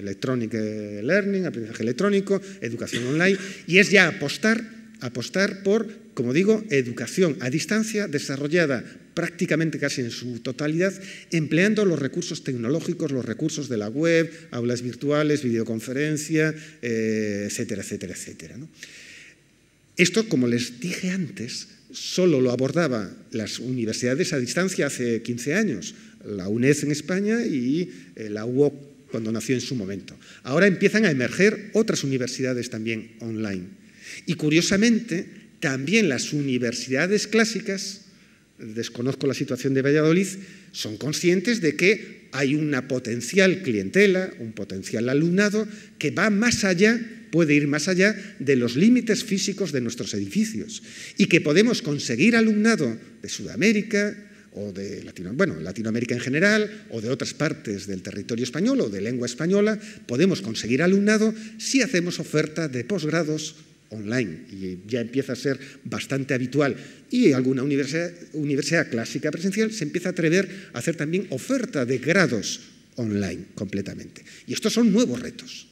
electronic learning, aprendizaje electrónico, educación online, y es ya apostar por, como digo, educación a distancia desarrollada prácticamente casi en su totalidad, empleando los recursos tecnológicos, los recursos de la web, aulas virtuales, videoconferencia, etcétera, etcétera, etcétera, ¿no? Esto, como les dije antes, solo lo abordaba las universidades a distancia hace 15 años, la UNED en España y la UOC cuando nació en su momento. Ahora empiezan a emerger otras universidades también online. Y curiosamente, también las universidades clásicas, desconozco la situación de Valladolid, son conscientes de que hay una potencial clientela, un potencial alumnado que va más allá, puede ir más allá de los límites físicos de nuestros edificios y que podemos conseguir alumnado de Sudamérica o de Latinoamérica en general o de otras partes del territorio español o de lengua española, podemos conseguir alumnado si hacemos oferta de posgrados online, y ya empieza a ser bastante habitual, y alguna universidad clásica presencial se empieza a atrever a hacer también oferta de grados online completamente. Y estos son nuevos retos.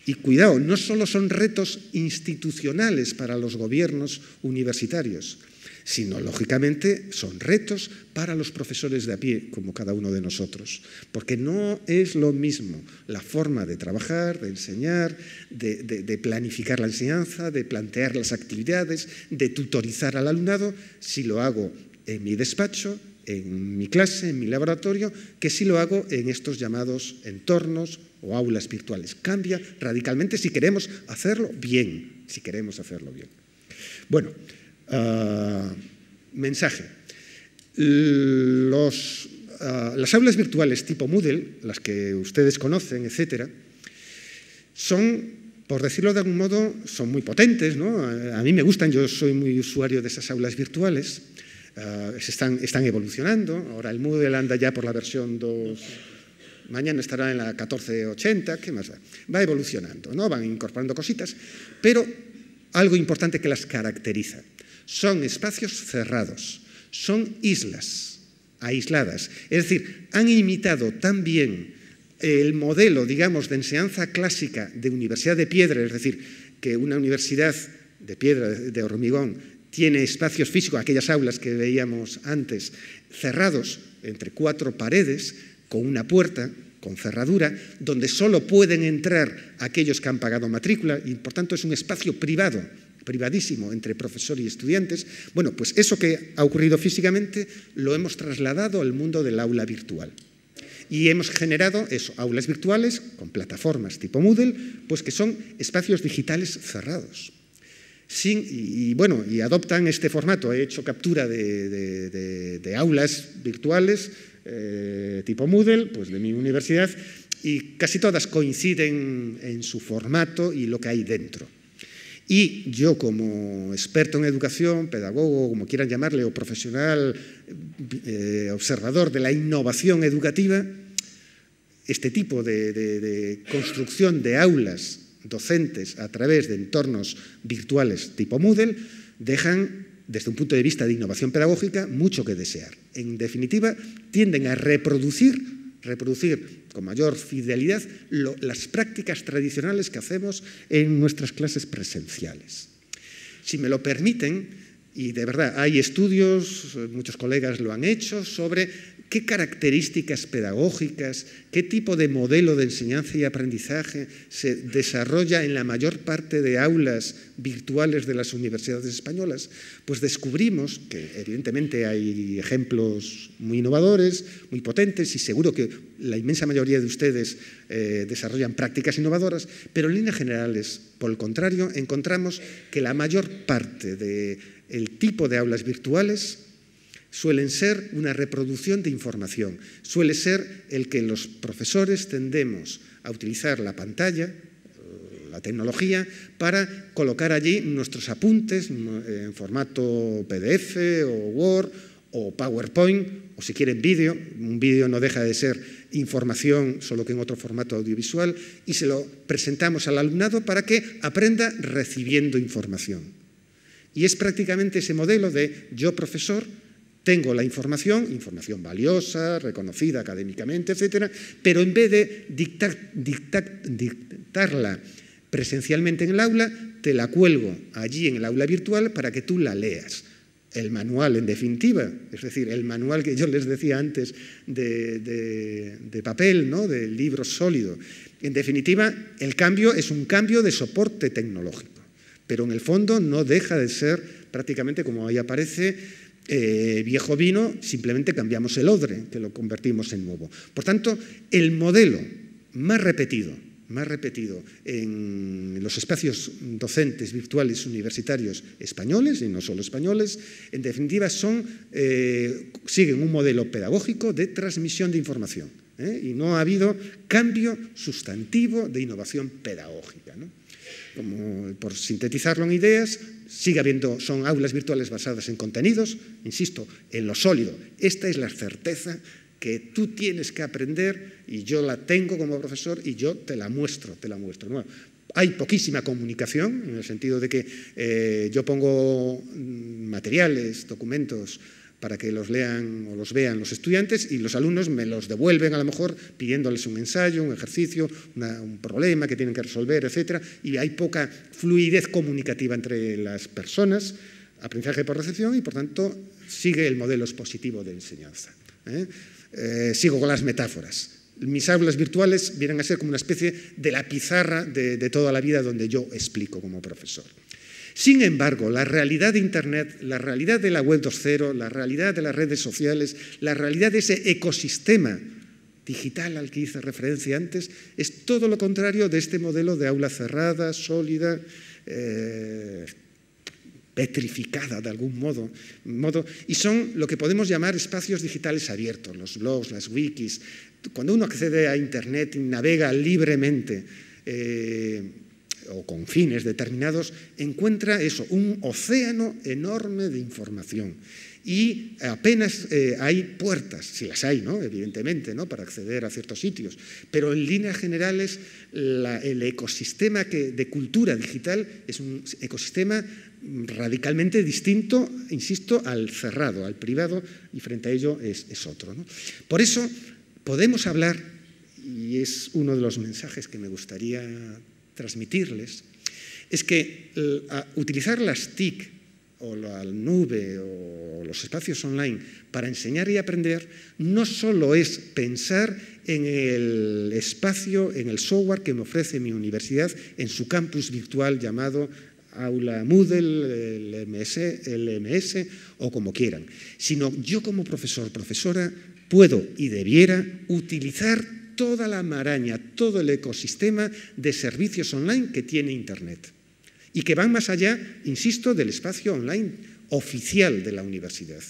Y cuidado, no solo son retos institucionales para los gobiernos universitarios, sino, lógicamente, son retos para los profesores de a pie, como cada uno de nosotros, porque no es lo mismo la forma de trabajar, de enseñar, de planificar la enseñanza, de plantear las actividades, de tutorizar al alumnado, si lo hago en mi despacho, en mi clase, en mi laboratorio, que si lo hago en estos llamados entornos o aulas virtuales. Cambia radicalmente si queremos hacerlo bien, Bueno, mensaje. Las aulas virtuales tipo Moodle, las que ustedes conocen, etcétera, son, por decirlo de algún modo, son muy potentes, ¿no? A mí me gustan, yo soy muy usuario de esas aulas virtuales. Están evolucionando. Ahora el Moodle anda ya por la versión 2, mañana estará en la 1480, ¿qué más da? Va evolucionando, ¿no? Van incorporando cositas, pero algo importante que las caracteriza. Son espacios cerrados, son islas aisladas. Es decir, han imitado tan bien el modelo, digamos, de enseñanza clásica de universidad de piedra, es decir, que una universidad de piedra, de hormigón, tiene espacios físicos, aquellas aulas que veíamos antes, cerrados entre 4 paredes, con una puerta, con cerradura, donde solo pueden entrar aquellos que han pagado matrícula y, por tanto, es un espacio privadísimo entre profesor y estudiantes. Bueno, pues eso que ha ocurrido físicamente lo hemos trasladado al mundo del aula virtual. Y hemos generado eso, aulas virtuales con plataformas tipo Moodle, pues que son espacios digitales cerrados. Y adoptan este formato. He hecho captura de aulas virtuales tipo Moodle, pues de mi universidad, y casi todas coinciden en su formato y lo que hay dentro. Y yo, como experto en educación, pedagogo, como quieran llamarle, o profesional, observador de la innovación educativa, este tipo de construcción de aulas docentes a través de entornos virtuales tipo Moodle dejan, desde un punto de vista de innovación pedagógica, mucho que desear. En definitiva, tienden a reproducir con mayor fidelidad las prácticas tradicionales que hacemos en nuestras clases presenciales. Si me lo permiten, y de verdad hay estudios, muchos colegas lo han hecho, sobre qué características pedagógicas, qué tipo de modelo de enseñanza y aprendizaje se desarrolla en la mayor parte de aulas virtuales de las universidades españolas, pues descubrimos que evidentemente hay ejemplos muy innovadores, muy potentes, y seguro que la inmensa mayoría de ustedes desarrollan prácticas innovadoras, pero en líneas generales, por el contrario, encontramos que la mayor parte del tipo de aulas virtuales suelen ser una reproducción de información, suele ser el que los profesores tendemos a utilizar la pantalla, la tecnología, para colocar allí nuestros apuntes en formato PDF o Word o PowerPoint, o si quieren vídeo. Un vídeo no deja de ser información, solo que en otro formato audiovisual, y se lo presentamos al alumnado para que aprenda recibiendo información. Y es prácticamente ese modelo de yo, profesor, tengo la información valiosa, reconocida académicamente, etcétera, pero en vez de dictarla presencialmente en el aula, te la cuelgo allí en el aula virtual para que tú la leas. El manual, en definitiva, es decir, el manual que yo les decía antes de papel, ¿no?, del libro sólido. En definitiva, el cambio es un cambio de soporte tecnológico, pero en el fondo no deja de ser prácticamente, como ahí aparece, viejo vino, simplemente cambiamos el odre, que lo convertimos en nuevo. Por tanto, el modelo más repetido en los espacios docentes virtuales universitarios españoles, y no solo españoles, en definitiva siguen un modelo pedagógico de transmisión de información, y no ha habido cambio sustantivo de innovación pedagógica, ¿no? Como, por sintetizarlo en ideas, sigue habiendo, son aulas virtuales basadas en contenidos, insisto, en lo sólido. Esta es la certeza que tú tienes que aprender, y yo la tengo como profesor y yo te la muestro. ¿No? Hay poquísima comunicación, en el sentido de que yo pongo materiales, documentos, para que los lean o los vean los estudiantes, y los alumnos me los devuelven a lo mejor pidiéndoles un ensayo, un ejercicio, un problema que tienen que resolver, etcétera, y hay poca fluidez comunicativa entre las personas, aprendizaje por recepción, y por tanto sigue el modelo expositivo de enseñanza. Sigo con las metáforas. Mis aulas virtuales vienen a ser como una especie de la pizarra de toda la vida donde yo explico como profesor. Sin embargo, la realidad de Internet, la realidad de la web 2.0, la realidad de las redes sociales, la realidad de ese ecosistema digital al que hice referencia antes, es todo lo contrario de este modelo de aula cerrada, sólida, petrificada de algún modo, y son lo que podemos llamar espacios digitales abiertos, los blogs, las wikis. Cuando uno accede a Internet y navega libremente, o con fines determinados, encuentra eso, un océano enorme de información. Y apenas hay puertas, si las hay, ¿no?, evidentemente, ¿no?, para acceder a ciertos sitios. Pero en líneas generales, el ecosistema de cultura digital es un ecosistema radicalmente distinto, insisto, al cerrado, al privado, y frente a ello es otro, ¿no? Por eso podemos hablar, y es uno de los mensajes que me gustaría transmitirles, es que utilizar las TIC o la nube o los espacios online para enseñar y aprender no solo es pensar en el espacio, en el software que me ofrece mi universidad en su campus virtual llamado Aula Moodle, LMS o como quieran, sino yo como profesor, profesora, puedo y debiera utilizar toda la maraña, todo el ecosistema de servicios online que tiene Internet y que van más allá, insisto, del espacio online oficial de la universidad.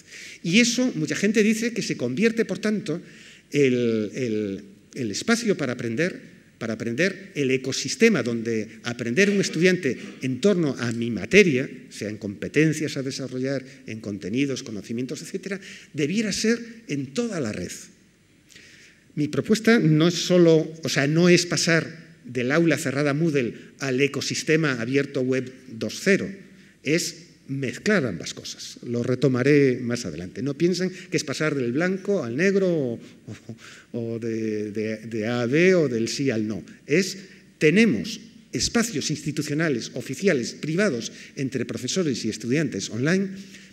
Y eso, mucha gente dice que se convierte, por tanto, el el espacio para aprender el ecosistema donde aprender un estudiante en torno a mi materia, sea en competencias a desarrollar, en contenidos, conocimientos, etcétera, debiera ser en toda la red. Mi propuesta no es solo, no es pasar del aula cerrada Moodle al ecosistema abierto Web 2.0, es mezclar ambas cosas. Lo retomaré más adelante. No piensen que es pasar del blanco al negro o de A a B o del sí al no. Tenemos espacios institucionales, oficiales, privados, entre profesores y estudiantes online,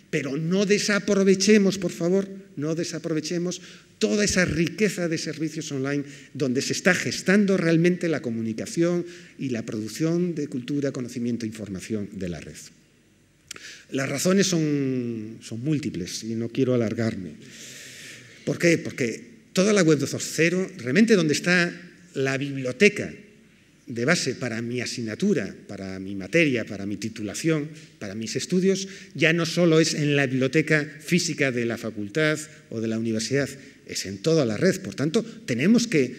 pero no desaprovechemos, por favor, no desaprovechemos toda esa riqueza de servicios online donde se está gestando realmente la comunicación y la producción de cultura, conocimiento e información de la red. Las razones son múltiples y no quiero alargarme. ¿Por qué? Porque toda la Web 2.0, realmente donde está la biblioteca de base para mi asignatura, para mi materia, para mi titulación, para mis estudios, ya no solo es en la biblioteca física de la facultad o de la universidad, es en toda la red. Por tanto, tenemos que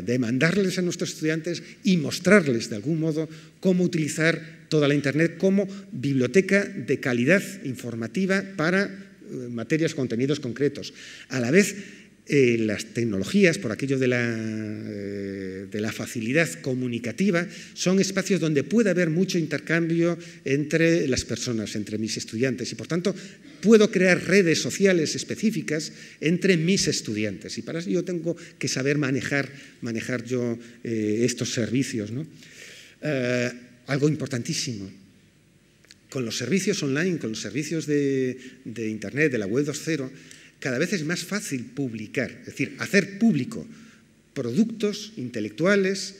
demandarles a nuestros estudiantes y mostrarles de algún modo cómo utilizar toda la Internet como biblioteca de calidad informativa para materias, contenidos concretos. A la vez, las tecnologías, por aquello de la facilidad comunicativa, son espacios donde puede haber mucho intercambio entre las personas, entre mis estudiantes, y por tanto puedo crear redes sociales específicas entre mis estudiantes, y para eso yo tengo que saber manejar yo estos servicios, ¿no? Algo importantísimo, con los servicios online, con los servicios de Internet, de la Web 2.0, cada vez es más fácil publicar, es decir, hacer público productos intelectuales,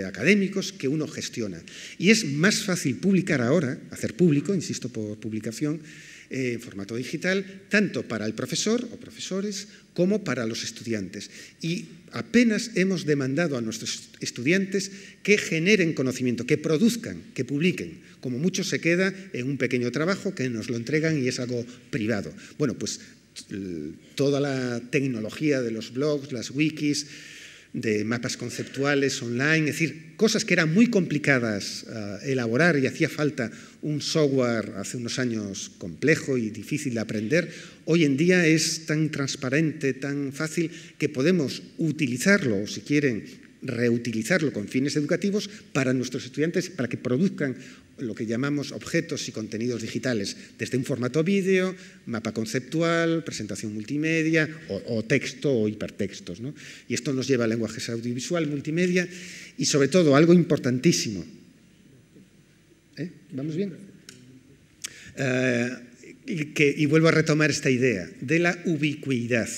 académicos que uno gestiona. Y es más fácil publicar ahora, hacer público, insisto por publicación, en formato digital, tanto para el profesor o profesores como para los estudiantes. Y apenas hemos demandado a nuestros estudiantes que generen conocimiento, que produzcan, que publiquen. Como mucho se queda en un pequeño trabajo que nos lo entregan y es algo privado. Bueno, pues toda la tecnología de los blogs, las wikis, de mapas conceptuales online, es decir, cosas que eran muy complicadas elaborar y hacía falta un software hace unos años complejo y difícil de aprender, hoy en día es tan transparente, tan fácil, que podemos utilizarlo, o si quieren, reutilizarlo con fines educativos para nuestros estudiantes, para que produzcan lo que llamamos objetos y contenidos digitales, desde un formato vídeo, mapa conceptual, presentación multimedia o texto o hipertextos, ¿no? Y esto nos lleva a lenguajes audiovisual, multimedia y sobre todo algo importantísimo. ¿Vamos bien? Y vuelvo a retomar esta idea de la ubicuidad.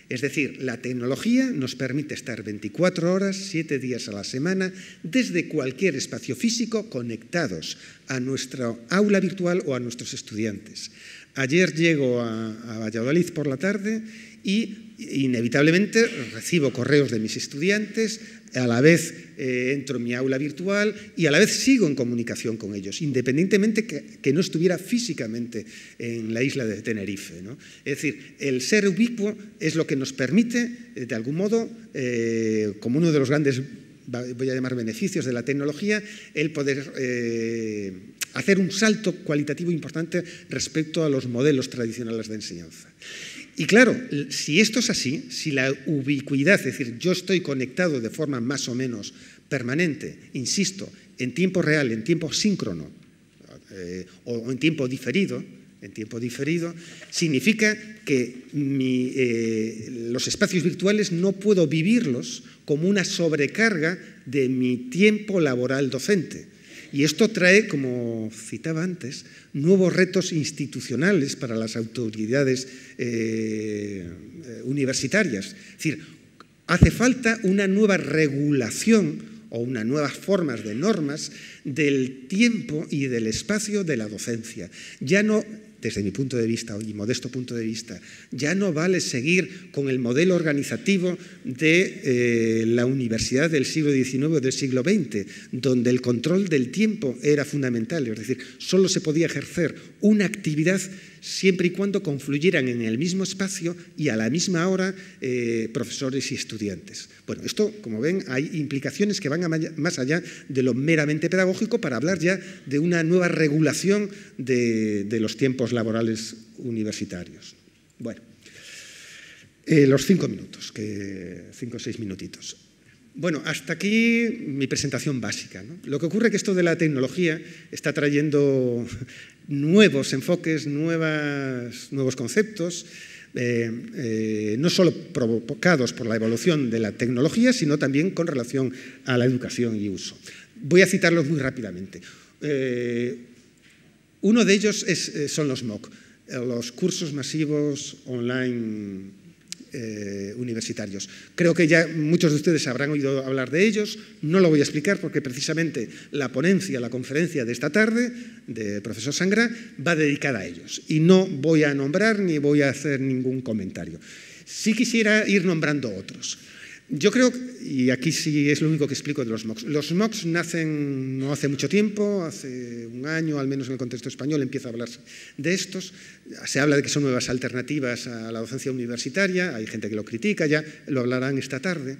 Es decir, la tecnología nos permite estar 24 horas, 7 días a la semana, desde cualquier espacio físico, conectados a nuestra aula virtual o a nuestros estudiantes. Ayer llego a Valladolid por la tarde y inevitablemente recibo correos de mis estudiantes, a la vez entro en mi aula virtual y a la vez sigo en comunicación con ellos, independientemente que no estuviera físicamente en la isla de Tenerife, ¿no? Es decir, el ser ubicuo es lo que nos permite, de algún modo, como uno de los grandes, voy a llamar beneficios de la tecnología, el poder hacer un salto cualitativo importante respecto a los modelos tradicionales de enseñanza. Y claro, si esto es así, si la ubicuidad, es decir, yo estoy conectado de forma más o menos permanente, insisto, en tiempo real, en tiempo síncrono o en tiempo diferido, significa que los espacios virtuales no puedo vivirlos como una sobrecarga de mi tiempo laboral docente. Y esto trae, como citaba antes, nuevos retos institucionales para las autoridades universitarias. Es decir, hace falta una nueva regulación o unas nuevas formas de normas del tiempo y del espacio de la docencia. Ya no, desde mi punto de vista y modesto punto de vista, ya no vale seguir con el modelo organizativo de la universidad del siglo XIX o del siglo XX, donde el control del tiempo era fundamental, es decir, solo se podía ejercer una actividad siempre y cuando confluyeran en el mismo espacio y a la misma hora profesores y estudiantes. Bueno, esto, como ven, hay implicaciones que van más allá de lo meramente pedagógico para hablar ya de una nueva regulación de los tiempos laborales universitarios. Bueno, los 5 minutos, 5 o 6 minutitos. Bueno, hasta aquí mi presentación básica, ¿no? Lo que ocurre es que esto de la tecnología está trayendo nuevos enfoques, nuevos conceptos, no solo provocados por la evolución de la tecnología, sino también con relación a la educación y uso. Voy a citarlos muy rápidamente. Uno de ellos son los MOOC, los cursos masivos online universitarios. Creo que ya muchos de ustedes habrán oído hablar de ellos, no lo voy a explicar porque precisamente la ponencia, la conferencia de esta tarde del profesor Sangra va dedicada a ellos y no voy a nombrar ni voy a hacer ningún comentario. Sí quisiera ir nombrando otros. Yo creo, y aquí sí es lo único que explico de los MOOCs. Los MOOCs nacen no hace mucho tiempo, hace un año, al menos en el contexto español, empieza a hablarse de estos. Se habla de que son nuevas alternativas a la docencia universitaria, hay gente que lo critica, ya lo hablarán esta tarde.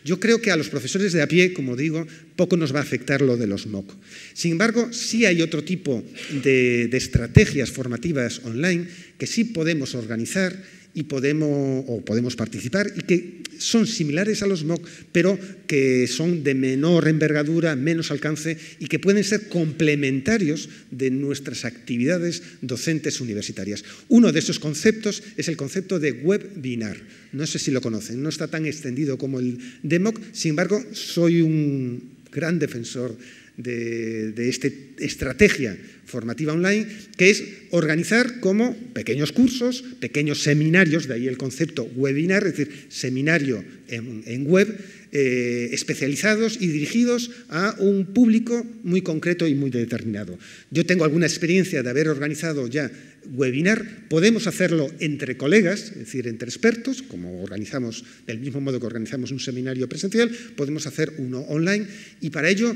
Yo creo que a los profesores de a pie, como digo, poco nos va a afectar lo de los MOOC. Sin embargo, sí hay otro tipo de estrategias formativas online que sí podemos organizar y podemos participar y que son similares a los MOOC, pero que son de menor envergadura, menos alcance y que pueden ser complementarios de nuestras actividades docentes universitarias. Uno de esos conceptos es el concepto de webinar. No sé si lo conocen, no está tan extendido como el de MOOC, sin embargo, soy un gran defensor de esta estrategia formativa online, que es organizar como pequeños cursos, pequeños seminarios, de ahí el concepto webinar, es decir, seminario en web, especializados y dirigidos a un público muy concreto y muy determinado. Yo tengo alguna experiencia de haber organizado ya webinar, podemos hacerlo entre colegas, es decir, entre expertos, como organizamos, del mismo modo que organizamos un seminario presencial, podemos hacer uno online y para ello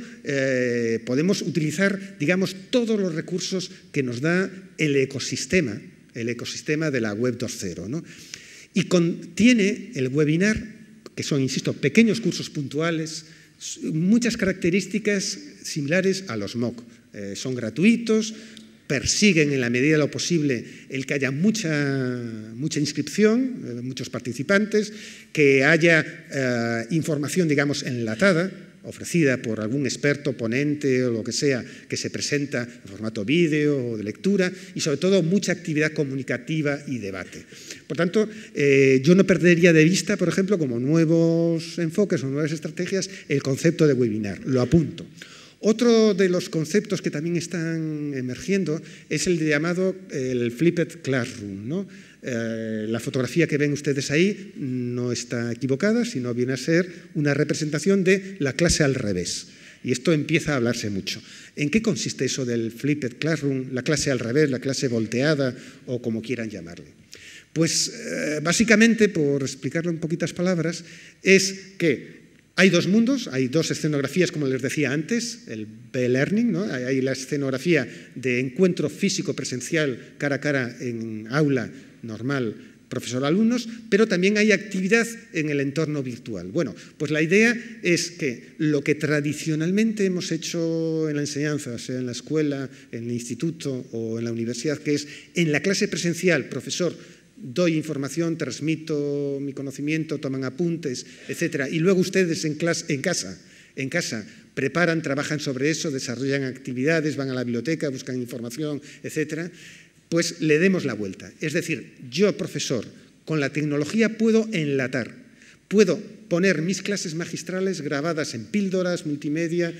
podemos utilizar, digamos, todos los recursos que nos da el ecosistema de la web 2.0, ¿no? Y contiene el webinar, que son, insisto, pequeños cursos puntuales, muchas características similares a los MOOC. Son gratuitos, persiguen en la medida de lo posible el que haya mucha inscripción, muchos participantes, que haya información, digamos, enlatada, ofrecida por algún experto, ponente o lo que sea, que se presenta en formato vídeo o de lectura y sobre todo mucha actividad comunicativa y debate. Por tanto, yo no perdería de vista, por ejemplo, como nuevos enfoques o nuevas estrategias, el concepto de webinar, lo apunto. Otro de los conceptos que también están emergiendo es el llamado el flipped classroom, ¿no? La fotografía que ven ustedes ahí no está equivocada, sino viene a ser una representación de la clase al revés. Y esto empieza a hablarse mucho. ¿En qué consiste eso del flipped classroom, la clase al revés, la clase volteada o como quieran llamarle? Pues básicamente, por explicarlo en poquitas palabras, es que hay dos mundos, hay dos escenografías, como les decía antes, el B-Learning, ¿no? Hay la escenografía de encuentro físico presencial cara a cara en aula normal, profesor-alumnos, pero también hay actividad en el entorno virtual. Bueno, pues la idea es que lo que tradicionalmente hemos hecho en la enseñanza, sea en la escuela, en el instituto o en la universidad, que es en la clase presencial, profesor, doy información, transmito mi conocimiento, toman apuntes, etcétera, y luego ustedes en casa preparan, trabajan sobre eso, desarrollan actividades, van a la biblioteca, buscan información, etcétera, pues le demos la vuelta. Es decir, yo, profesor, con la tecnología puedo enlatar, puedo poner mis clases magistrales grabadas en píldoras, multimedia,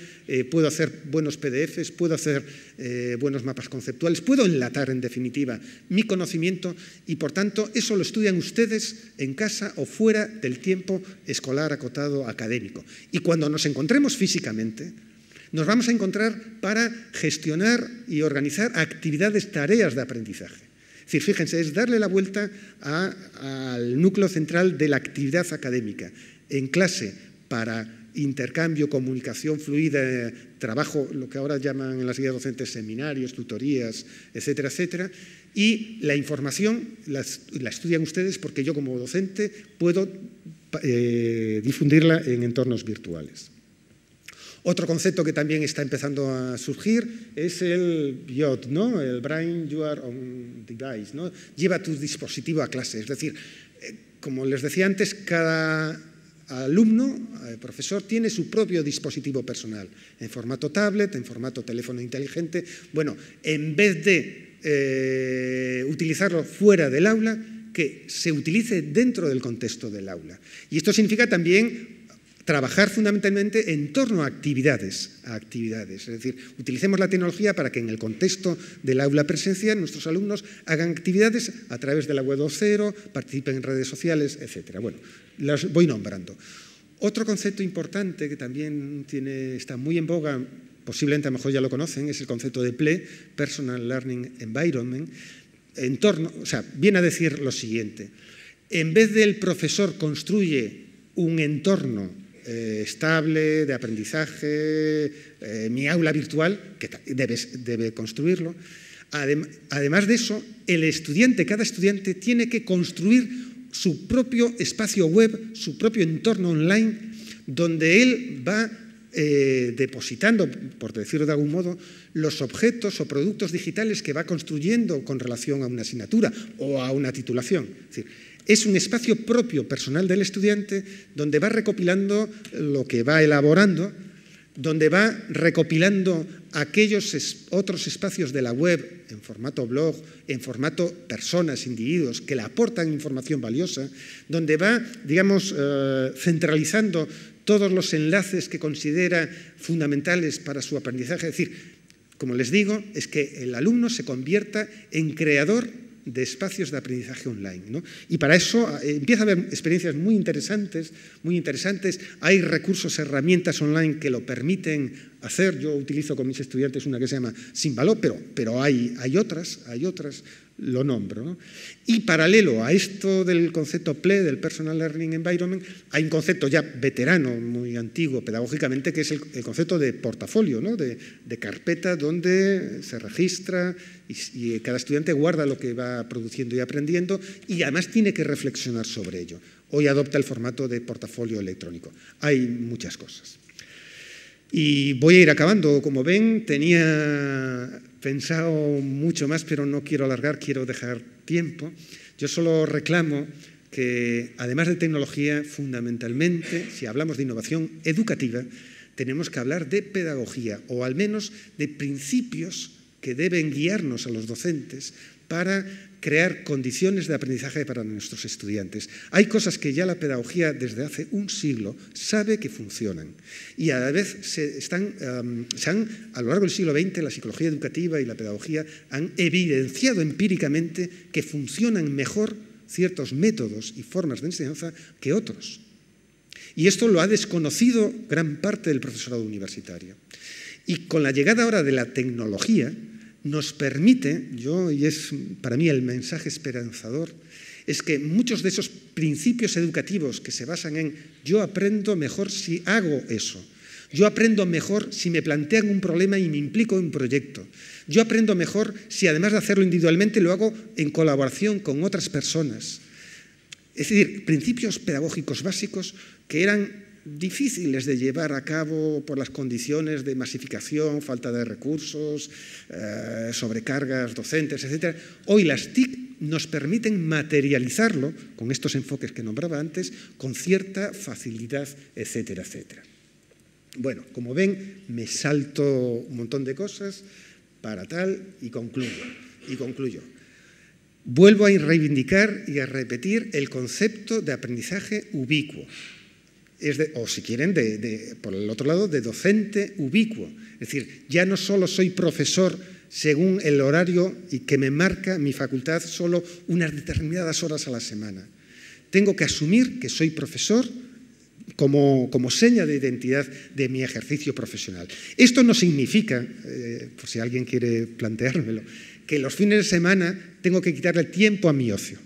puedo hacer buenos PDFs, puedo hacer buenos mapas conceptuales, puedo enlatar, en definitiva, mi conocimiento y, por tanto, eso lo estudian ustedes en casa o fuera del tiempo escolar acotado académico. Y cuando nos encontremos físicamente, nos vamos a encontrar para gestionar y organizar actividades, tareas de aprendizaje. Es decir, fíjense, es darle la vuelta al núcleo central de la actividad académica. En clase para intercambio, comunicación fluida, trabajo, lo que ahora llaman en las guías docentes seminarios, tutorías, etcétera, etcétera. Y la información la estudian ustedes porque yo como docente puedo difundirla en entornos virtuales. Otro concepto que también está empezando a surgir es el BYOD, ¿no? El Brain Your Own Device, ¿no? Lleva tu dispositivo a clase. Es decir, como les decía antes, cada alumno, profesor, tiene su propio dispositivo personal, en formato tablet, en formato teléfono inteligente. Bueno, en vez de utilizarlo fuera del aula, que se utilice dentro del contexto del aula. Y esto significa también trabajar fundamentalmente en torno a actividades. Es decir, utilicemos la tecnología para que en el contexto del aula presencial nuestros alumnos hagan actividades a través de la web 2.0, participen en redes sociales, etc. Bueno, las voy nombrando. Otro concepto importante que también está muy en boga, posiblemente a lo mejor ya lo conocen, es el concepto de PLE, Personal Learning Environment. Viene a decir lo siguiente: en vez del profesor construye un entorno estable, de aprendizaje, mi aula virtual, que debe construirlo. Además de eso, cada estudiante tiene que construir su propio espacio web, su propio entorno online, donde él va depositando, por decirlo de algún modo, los objetos o productos digitales que va construyendo con relación a una asignatura o a una titulación. Es decir, es un espacio propio, personal del estudiante, donde va recopilando lo que va elaborando, donde va recopilando aquellos otros espacios de la web en formato blog, en formato personas, individuos, que le aportan información valiosa, donde va, digamos, centralizando todos los enlaces que considera fundamentales para su aprendizaje. Es decir, como les digo, es que el alumno se convierta en creador de espacios de aprendizaje online, ¿no? Y para eso empieza a haber experiencias muy interesantes. Hay recursos, herramientas online que lo permiten hacer. Yo utilizo con mis estudiantes una que se llama Simbaló, pero hay otras, lo nombro, ¿no? Y paralelo a esto del concepto PLE, del Personal Learning Environment, hay un concepto ya veterano, muy antiguo pedagógicamente, que es el concepto de portafolio, ¿no? de carpeta donde se registra y cada estudiante guarda lo que va produciendo y aprendiendo, y además tiene que reflexionar sobre ello. Hoy adopta el formato de portafolio electrónico. Hay muchas cosas. Y voy a ir acabando. Como ven, tenía pensado mucho más, pero no quiero alargar, quiero dejar tiempo. Yo solo reclamo que, además de tecnología, fundamentalmente, si hablamos de innovación educativa, tenemos que hablar de pedagogía, o al menos de principios que deben guiarnos a los docentes para crear condiciones de aprendizaje para nuestros estudiantes. Hay cosas que ya la pedagogía desde hace un siglo sabe que funcionan, y a la vez a lo largo del siglo XX la psicología educativa y la pedagogía han evidenciado empíricamente que funcionan mejor ciertos métodos y formas de enseñanza que otros. Y esto lo ha desconocido gran parte del profesorado universitario. Y con la llegada ahora de la tecnología, nos permite, y es para mí el mensaje esperanzador, es que muchos de esos principios educativos que se basan en yo aprendo mejor si hago eso, yo aprendo mejor si me plantean un problema y me implico en un proyecto, yo aprendo mejor si además de hacerlo individualmente lo hago en colaboración con otras personas. Es decir, principios pedagógicos básicos que eran difíciles de llevar a cabo por las condiciones de masificación, falta de recursos, sobrecargas docentes, etc. Hoy las TIC nos permiten materializarlo con estos enfoques que nombraba antes, con cierta facilidad, etcétera, etcétera. Bueno, como ven, me salto un montón de cosas para tal y concluyo. Vuelvo a reivindicar y a repetir el concepto de aprendizaje ubicuo. O si quieren, por el otro lado, de docente ubicuo. Es decir, ya no solo soy profesor según el horario y que me marca mi facultad solo unas determinadas horas a la semana. Tengo que asumir que soy profesor como seña de identidad de mi ejercicio profesional. Esto no significa, por si alguien quiere planteármelo, que los fines de semana tengo que quitarle tiempo a mi ocio.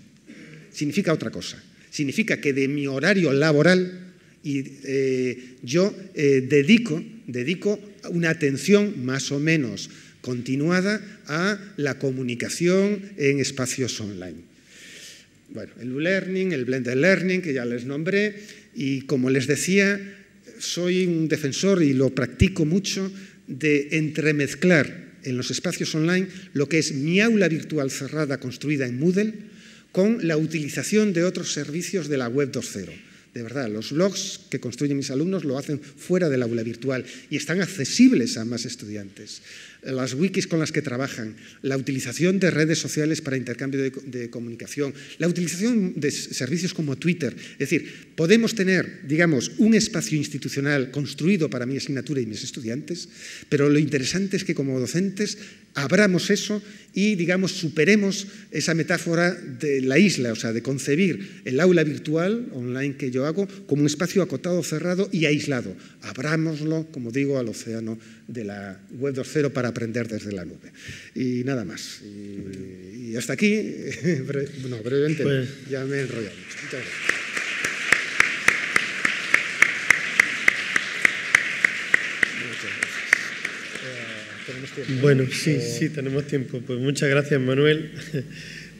Significa otra cosa. Significa que de mi horario laboral Y yo dedico una atención más o menos continuada a la comunicación en espacios online. Bueno, el U-Learning, el Blended Learning, que ya les nombré, y como les decía, soy un defensor y lo practico mucho de entremezclar en los espacios online lo que es mi aula virtual cerrada construida en Moodle con la utilización de otros servicios de la web 2.0. De verdad, los blogs que construyen mis alumnos lo hacen fuera del aula virtual y están accesibles a más estudiantes. Las wikis con las que trabajan, la utilización de redes sociales para intercambio de comunicación, la utilización de servicios como Twitter. Es decir, podemos tener, digamos, un espacio institucional construido para mi asignatura y mis estudiantes, pero lo interesante es que como docentes abramos eso y, digamos, superemos esa metáfora de la isla, o sea, de concebir el aula virtual online que yo hago como un espacio acotado, cerrado y aislado. Abrámoslo, como digo, al océano de la web 2.0 para aprender desde la nube. Y nada más. Y hasta aquí, brevemente, pues, ya me he enrollado mucho. Muchas gracias. Bueno, sí, tenemos tiempo. Pues muchas gracias, Manuel.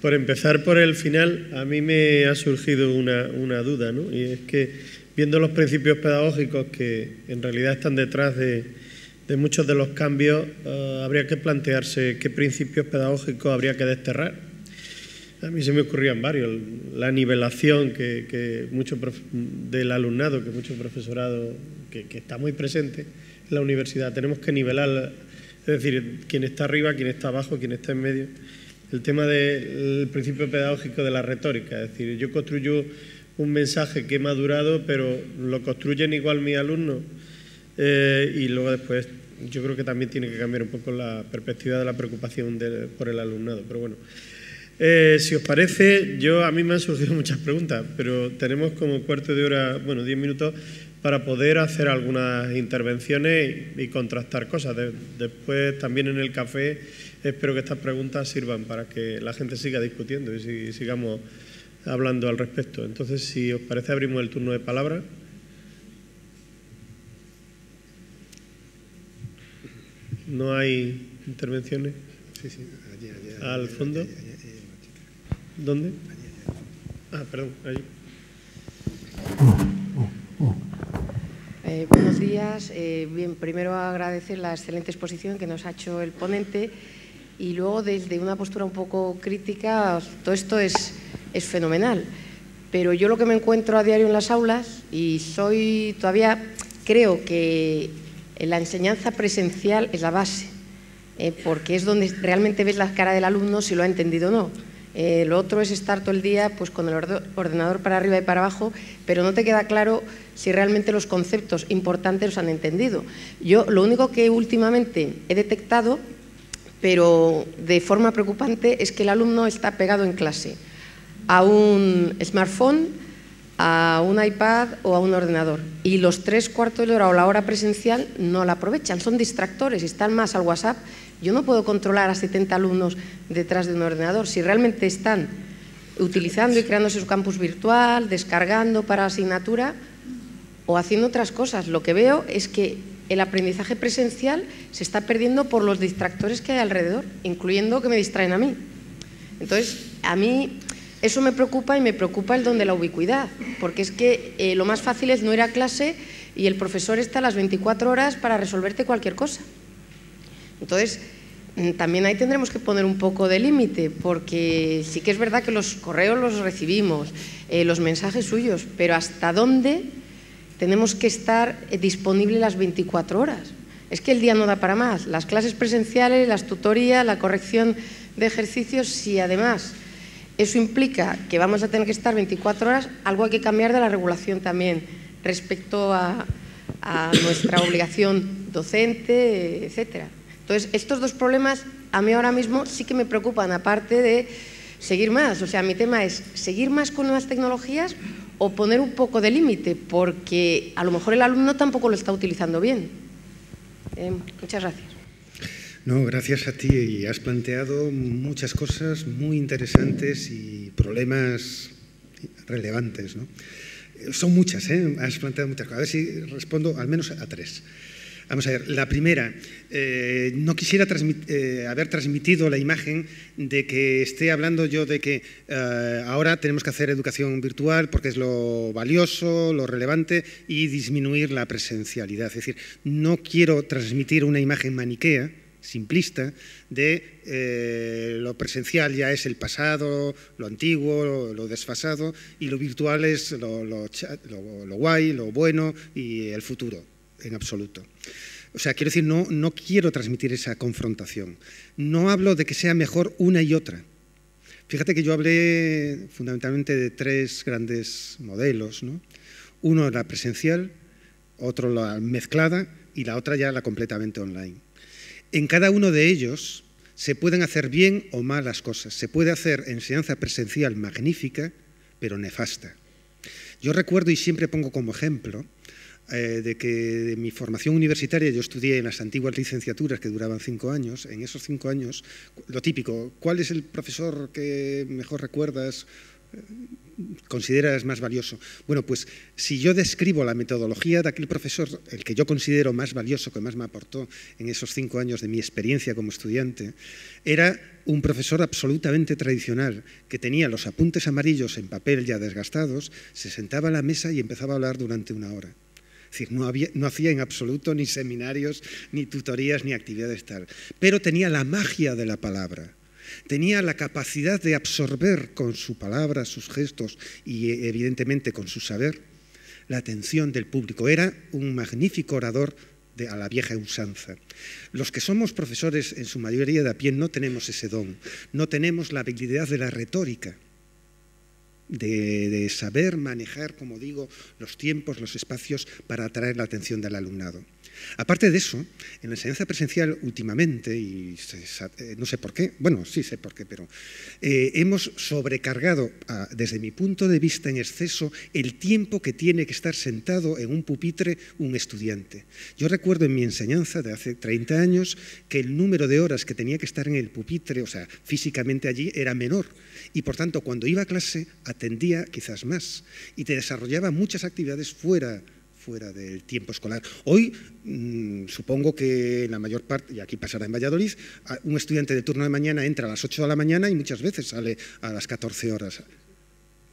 Por empezar por el final, a mí me ha surgido una duda, ¿no? Y es que, viendo los principios pedagógicos que en realidad están detrás de muchos de los cambios, habría que plantearse qué principios pedagógicos habría que desterrar. A mí se me ocurrían varios. La nivelación del alumnado, que mucho profesorado que está muy presente en la universidad. Tenemos que nivelar, es decir, quién está arriba, quién está abajo, quién está en medio. El tema del principio pedagógico de la retórica, es decir, yo construyo un mensaje que he madurado, pero lo construyen igual mis alumnos, y luego después yo creo que también tiene que cambiar un poco la perspectiva de la preocupación por el alumnado. Pero bueno, si os parece, a mí me han surgido muchas preguntas, pero tenemos como cuarto de hora, bueno, 10 minutos para poder hacer algunas intervenciones y contrastar cosas. Después también en el café espero que estas preguntas sirvan para que la gente siga discutiendo y sigamos hablando al respecto. Entonces, si os parece, abrimos el turno de palabra. ¿No hay intervenciones? Sí, allí, ¿Al fondo? ¿Dónde? Ah, perdón, allí. Buenos días. Bien, primero agradecer la excelente exposición que nos ha hecho el ponente y luego desde una postura un poco crítica, todo esto es fenomenal, pero yo lo que me encuentro a diario en las aulas y todavía creo que la enseñanza presencial es la base, porque es donde realmente ves la cara del alumno si lo ha entendido o no. Lo otro es estar todo el día pues, con el ordenador para arriba y para abajo, pero no te queda claro si realmente los conceptos importantes los han entendido. Yo lo único que últimamente he detectado, pero de forma preocupante, es que el alumno está pegado en clase a un smartphone, a un iPad o a un ordenador, y los 3/4 de hora o la hora presencial no la aprovechan, son distractores, están más al WhatsApp. Yo no puedo controlar a 70 alumnos detrás de un ordenador. Si realmente están utilizando y creándose su campus virtual, descargando para asignatura o haciendo otras cosas, lo que veo es que el aprendizaje presencial se está perdiendo por los distractores que hay alrededor, incluyendo que me distraen a mí. Entonces, a mí eso me preocupa y me preocupa el don de la ubicuidad, porque es que lo más fácil es no ir a clase y el profesor está a las 24 horas para resolverte cualquier cosa. Entonces, también ahí tendremos que poner un poco de límite, porque sí que es verdad que los correos los recibimos, los mensajes suyos, pero ¿hasta dónde tenemos que estar disponibles las 24 horas? Es que el día no da para más. Las clases presenciales, las tutorías, la corrección de ejercicios, si además eso implica que vamos a tener que estar 24 horas, algo hay que cambiar de la regulación también respecto a nuestra obligación docente, etcétera. Entonces, estos dos problemas a mí ahora mismo sí que me preocupan, aparte de seguir más. O sea, mi tema es seguir más con nuevas tecnologías o poner un poco de límite, porque a lo mejor el alumno tampoco lo está utilizando bien. Muchas gracias. No, gracias a ti. Y has planteado muchas cosas muy interesantes y problemas relevantes, ¿no? Son muchas, has planteado muchas cosas. A ver si respondo al menos a 3. Vamos a ver, la primera, no quisiera haber transmitido la imagen de que esté hablando yo de que ahora tenemos que hacer educación virtual porque es lo valioso, lo relevante y disminuir la presencialidad. Es decir, no quiero transmitir una imagen maniquea, simplista, de lo presencial ya es el pasado, lo antiguo, lo desfasado, y lo virtual es lo guay, lo bueno y el futuro, en absoluto. O sea, quiero decir, no quiero transmitir esa confrontación. No hablo de que sea mejor una y otra. Fíjate que yo hablé fundamentalmente de 3 grandes modelos, ¿no? Uno la presencial, otro la mezclada y la otra ya la completamente online. En cada uno de ellos se pueden hacer bien o mal las cosas. Se puede hacer enseñanza presencial magnífica, pero nefasta. Yo recuerdo y siempre pongo como ejemplo de que de mi formación universitaria yo estudié en las antiguas licenciaturas que duraban 5 años. En esos 5 años, lo típico, ¿cuál es el profesor que mejor recuerdas, consideras más valioso? Bueno, pues si yo describo la metodología de aquel profesor, el que yo considero más valioso, que más me aportó en esos 5 años de mi experiencia como estudiante, era un profesor absolutamente tradicional, que tenía los apuntes amarillos en papel ya desgastados, se sentaba a la mesa y empezaba a hablar durante 1 hora. Es decir, no hacía en absoluto ni seminarios, ni tutorías, ni actividades tal. Pero tenía la magia de la palabra. Tenía la capacidad de absorber con su palabra, sus gestos y evidentemente con su saber la atención del público. Era un magnífico orador a la vieja usanza. Los que somos profesores en su mayoría de a pie no tenemos ese don, no tenemos la habilidad de la retórica, de saber manejar, como digo, los tiempos, los espacios para atraer la atención del alumnado. Aparte de eso, en la enseñanza presencial últimamente, y no sé por qué, bueno, sí sé por qué, pero hemos sobrecargado, desde mi punto de vista en exceso, el tiempo que tiene que estar sentado en un pupitre un estudiante. Yo recuerdo en mi enseñanza de hace 30 años que el número de horas que tenía que estar en el pupitre, o sea, físicamente allí, era menor. Y por tanto, cuando iba a clase, atendía quizás más y te desarrollaba muchas actividades fuera del tiempo escolar. Hoy, supongo que en la mayor parte, y aquí pasará en Valladolid, un estudiante de turno de mañana entra a las 8 de la mañana y muchas veces sale a las 14 horas.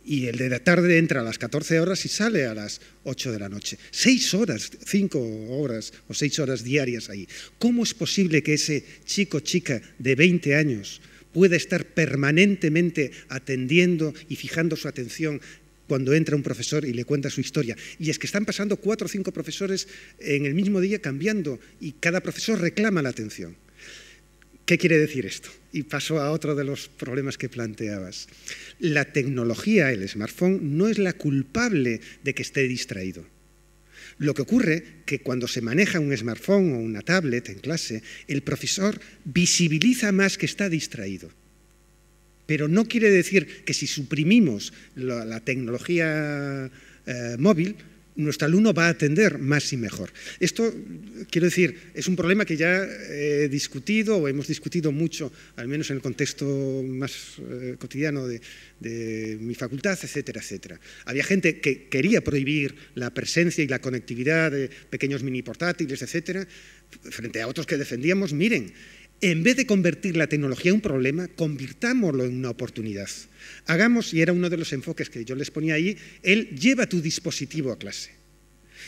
Y el de la tarde entra a las 14 horas y sale a las 8 de la noche. 6 horas, 5 horas o 6 horas diarias ahí. ¿Cómo es posible que ese chico o chica de 20 años pueda estar permanentemente atendiendo y fijando su atención cuando entra un profesor y le cuenta su historia? Y es que están pasando 4 o 5 profesores en el mismo día cambiando y cada profesor reclama la atención. ¿Qué quiere decir esto? Y paso a otro de los problemas que planteabas. La tecnología, el smartphone, no es la culpable de que esté distraído. Lo que ocurre es que cuando se maneja un smartphone o una tablet en clase, el profesor visibiliza más que está distraído. Pero no quiere decir que si suprimimos la tecnología móvil, nuestro alumno va a atender más y mejor. Esto, quiero decir, es un problema que ya he discutido o hemos discutido mucho, al menos en el contexto más cotidiano de mi facultad, etcétera, etcétera. Había gente que quería prohibir la presencia y la conectividad de pequeños mini portátiles, etcétera, frente a otros que defendíamos, miren, en vez de convertir la tecnología en un problema, convirtámoslo en una oportunidad. Hagamos, y era uno de los enfoques que yo les ponía ahí, lleva tu dispositivo a clase.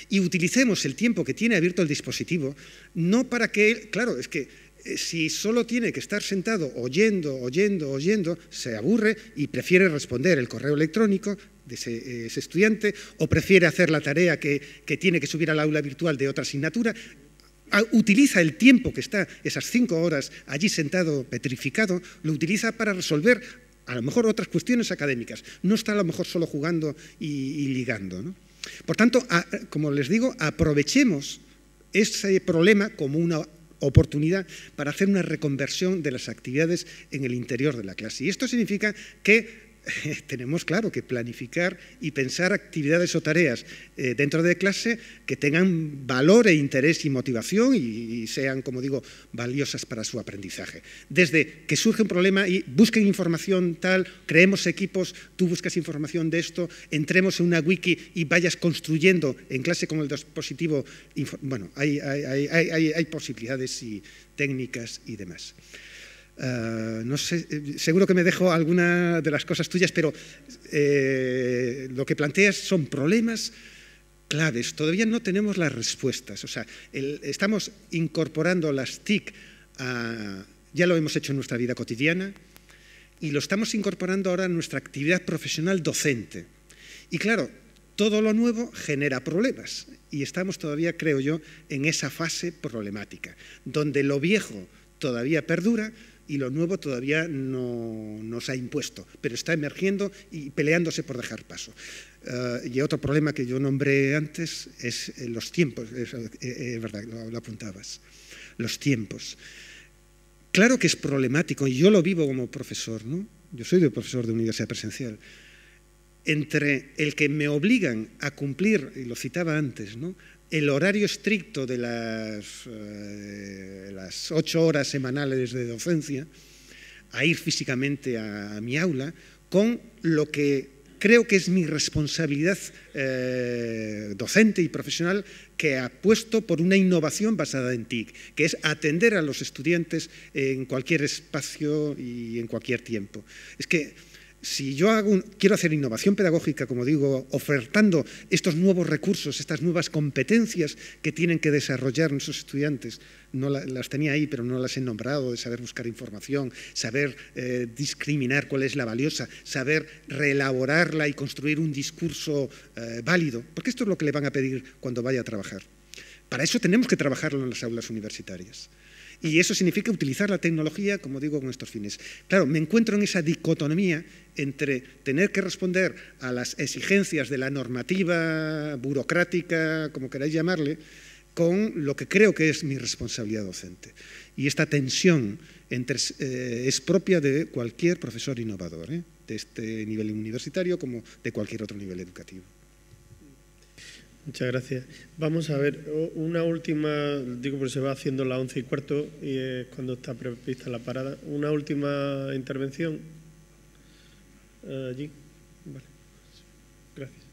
Y utilicemos el tiempo que tiene abierto el dispositivo, no para que él, claro, es que si solo tiene que estar sentado oyendo, se aburre y prefiere responder el correo electrónico de ese estudiante, o prefiere hacer la tarea que tiene que subir al aula virtual de otra asignatura. Utiliza el tiempo que está, esas 5 horas allí sentado petrificado, lo utiliza para resolver a lo mejor otras cuestiones académicas. No está a lo mejor solo jugando y ligando, ¿no? Por tanto, como les digo, aprovechemos ese problema como una oportunidad para hacer una reconversión de las actividades en el interior de la clase. Y esto significa que tenemos, claro, que planificar y pensar actividades o tareas dentro de clase que tengan valor e interés y motivación y sean, como digo, valiosas para su aprendizaje. Desde que surge un problema y busquen información tal, creemos equipos, tú buscas información de esto, entremos en una wiki y vayas construyendo en clase con el dispositivo. Bueno, hay posibilidades y técnicas y demás. No sé, seguro que me dejo alguna de las cosas tuyas, pero lo que planteas son problemas claves. Todavía no tenemos las respuestas. O sea, estamos incorporando las TIC, ya lo hemos hecho en nuestra vida cotidiana, y lo estamos incorporando ahora en nuestra actividad profesional docente. Y claro, todo lo nuevo genera problemas, y estamos todavía, creo yo, en esa fase problemática, donde lo viejo todavía perdura, y lo nuevo todavía no nos ha impuesto, pero está emergiendo y peleándose por dejar paso. Y otro problema que yo nombré antes es los tiempos, es verdad, lo apuntabas, los tiempos. Claro que es problemático, y yo lo vivo como profesor, ¿no? Yo soy profesor de universidad presencial, entre el que me obligan a cumplir, y lo citaba antes, ¿no?, el horario estricto de las 8 horas semanales de docencia, a ir físicamente a mi aula, con lo que creo que es mi responsabilidad docente y profesional, que apuesto por una innovación basada en TIC, que es atender a los estudiantes en cualquier espacio y en cualquier tiempo. Es que si yo quiero hacer innovación pedagógica, como digo, ofertando estos nuevos recursos, estas nuevas competencias que tienen que desarrollar nuestros estudiantes, no las tenía ahí, pero no las he nombrado, de saber buscar información, saber discriminar cuál es la valiosa, saber reelaborarla y construir un discurso válido, porque esto es lo que le van a pedir cuando vaya a trabajar. Para eso tenemos que trabajarlo en las aulas universitarias. Y eso significa utilizar la tecnología, como digo, con estos fines. Claro, me encuentro en esa dicotomía entre tener que responder a las exigencias de la normativa burocrática, como queráis llamarle, con lo que creo que es mi responsabilidad docente. Y esta tensión es propia de cualquier profesor innovador, de este nivel universitario como de cualquier otro nivel educativo. Muchas gracias. Vamos a ver, una última, digo porque se va haciendo las 11:15 y es cuando está prevista la parada. Una última intervención. Allí. Vale. Gracias.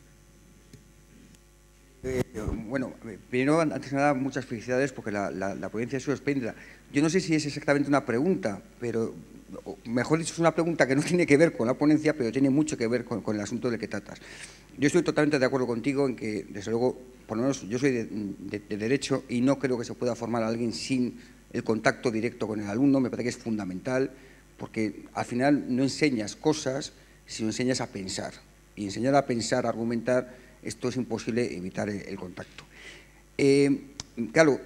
Bueno, primero, antes de nada, muchas felicidades porque la ponencia ha sido espléndida. Yo no sé si es exactamente una pregunta, pero mejor dicho, es una pregunta que no tiene que ver con la ponencia, pero tiene mucho que ver con el asunto del que tratas. Yo estoy totalmente de acuerdo contigo en que, desde luego, por lo menos yo soy de Derecho y no creo que se pueda formar a alguien sin el contacto directo con el alumno. Me parece que es fundamental porque al final no enseñas cosas, sino enseñas a pensar. Y enseñar a pensar, a argumentar, esto es imposible evitar el contacto. Claro,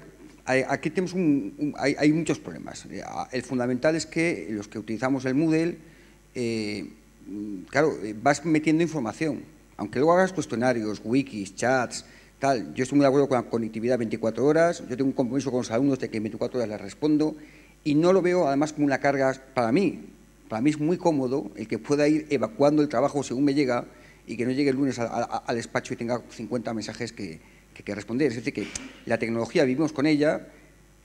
aquí tenemos hay muchos problemas. El fundamental es que los que utilizamos el Moodle, claro, vas metiendo información. Aunque luego hagas cuestionarios, wikis, chats, tal, yo estoy muy de acuerdo con la conectividad 24 horas, yo tengo un compromiso con los alumnos de que en 24 horas les respondo y no lo veo además como una carga para mí. Para mí es muy cómodo el que pueda ir evacuando el trabajo según me llega y que no llegue el lunes al despacho y tenga 50 mensajes que responder. Es decir, que la tecnología, vivimos con ella,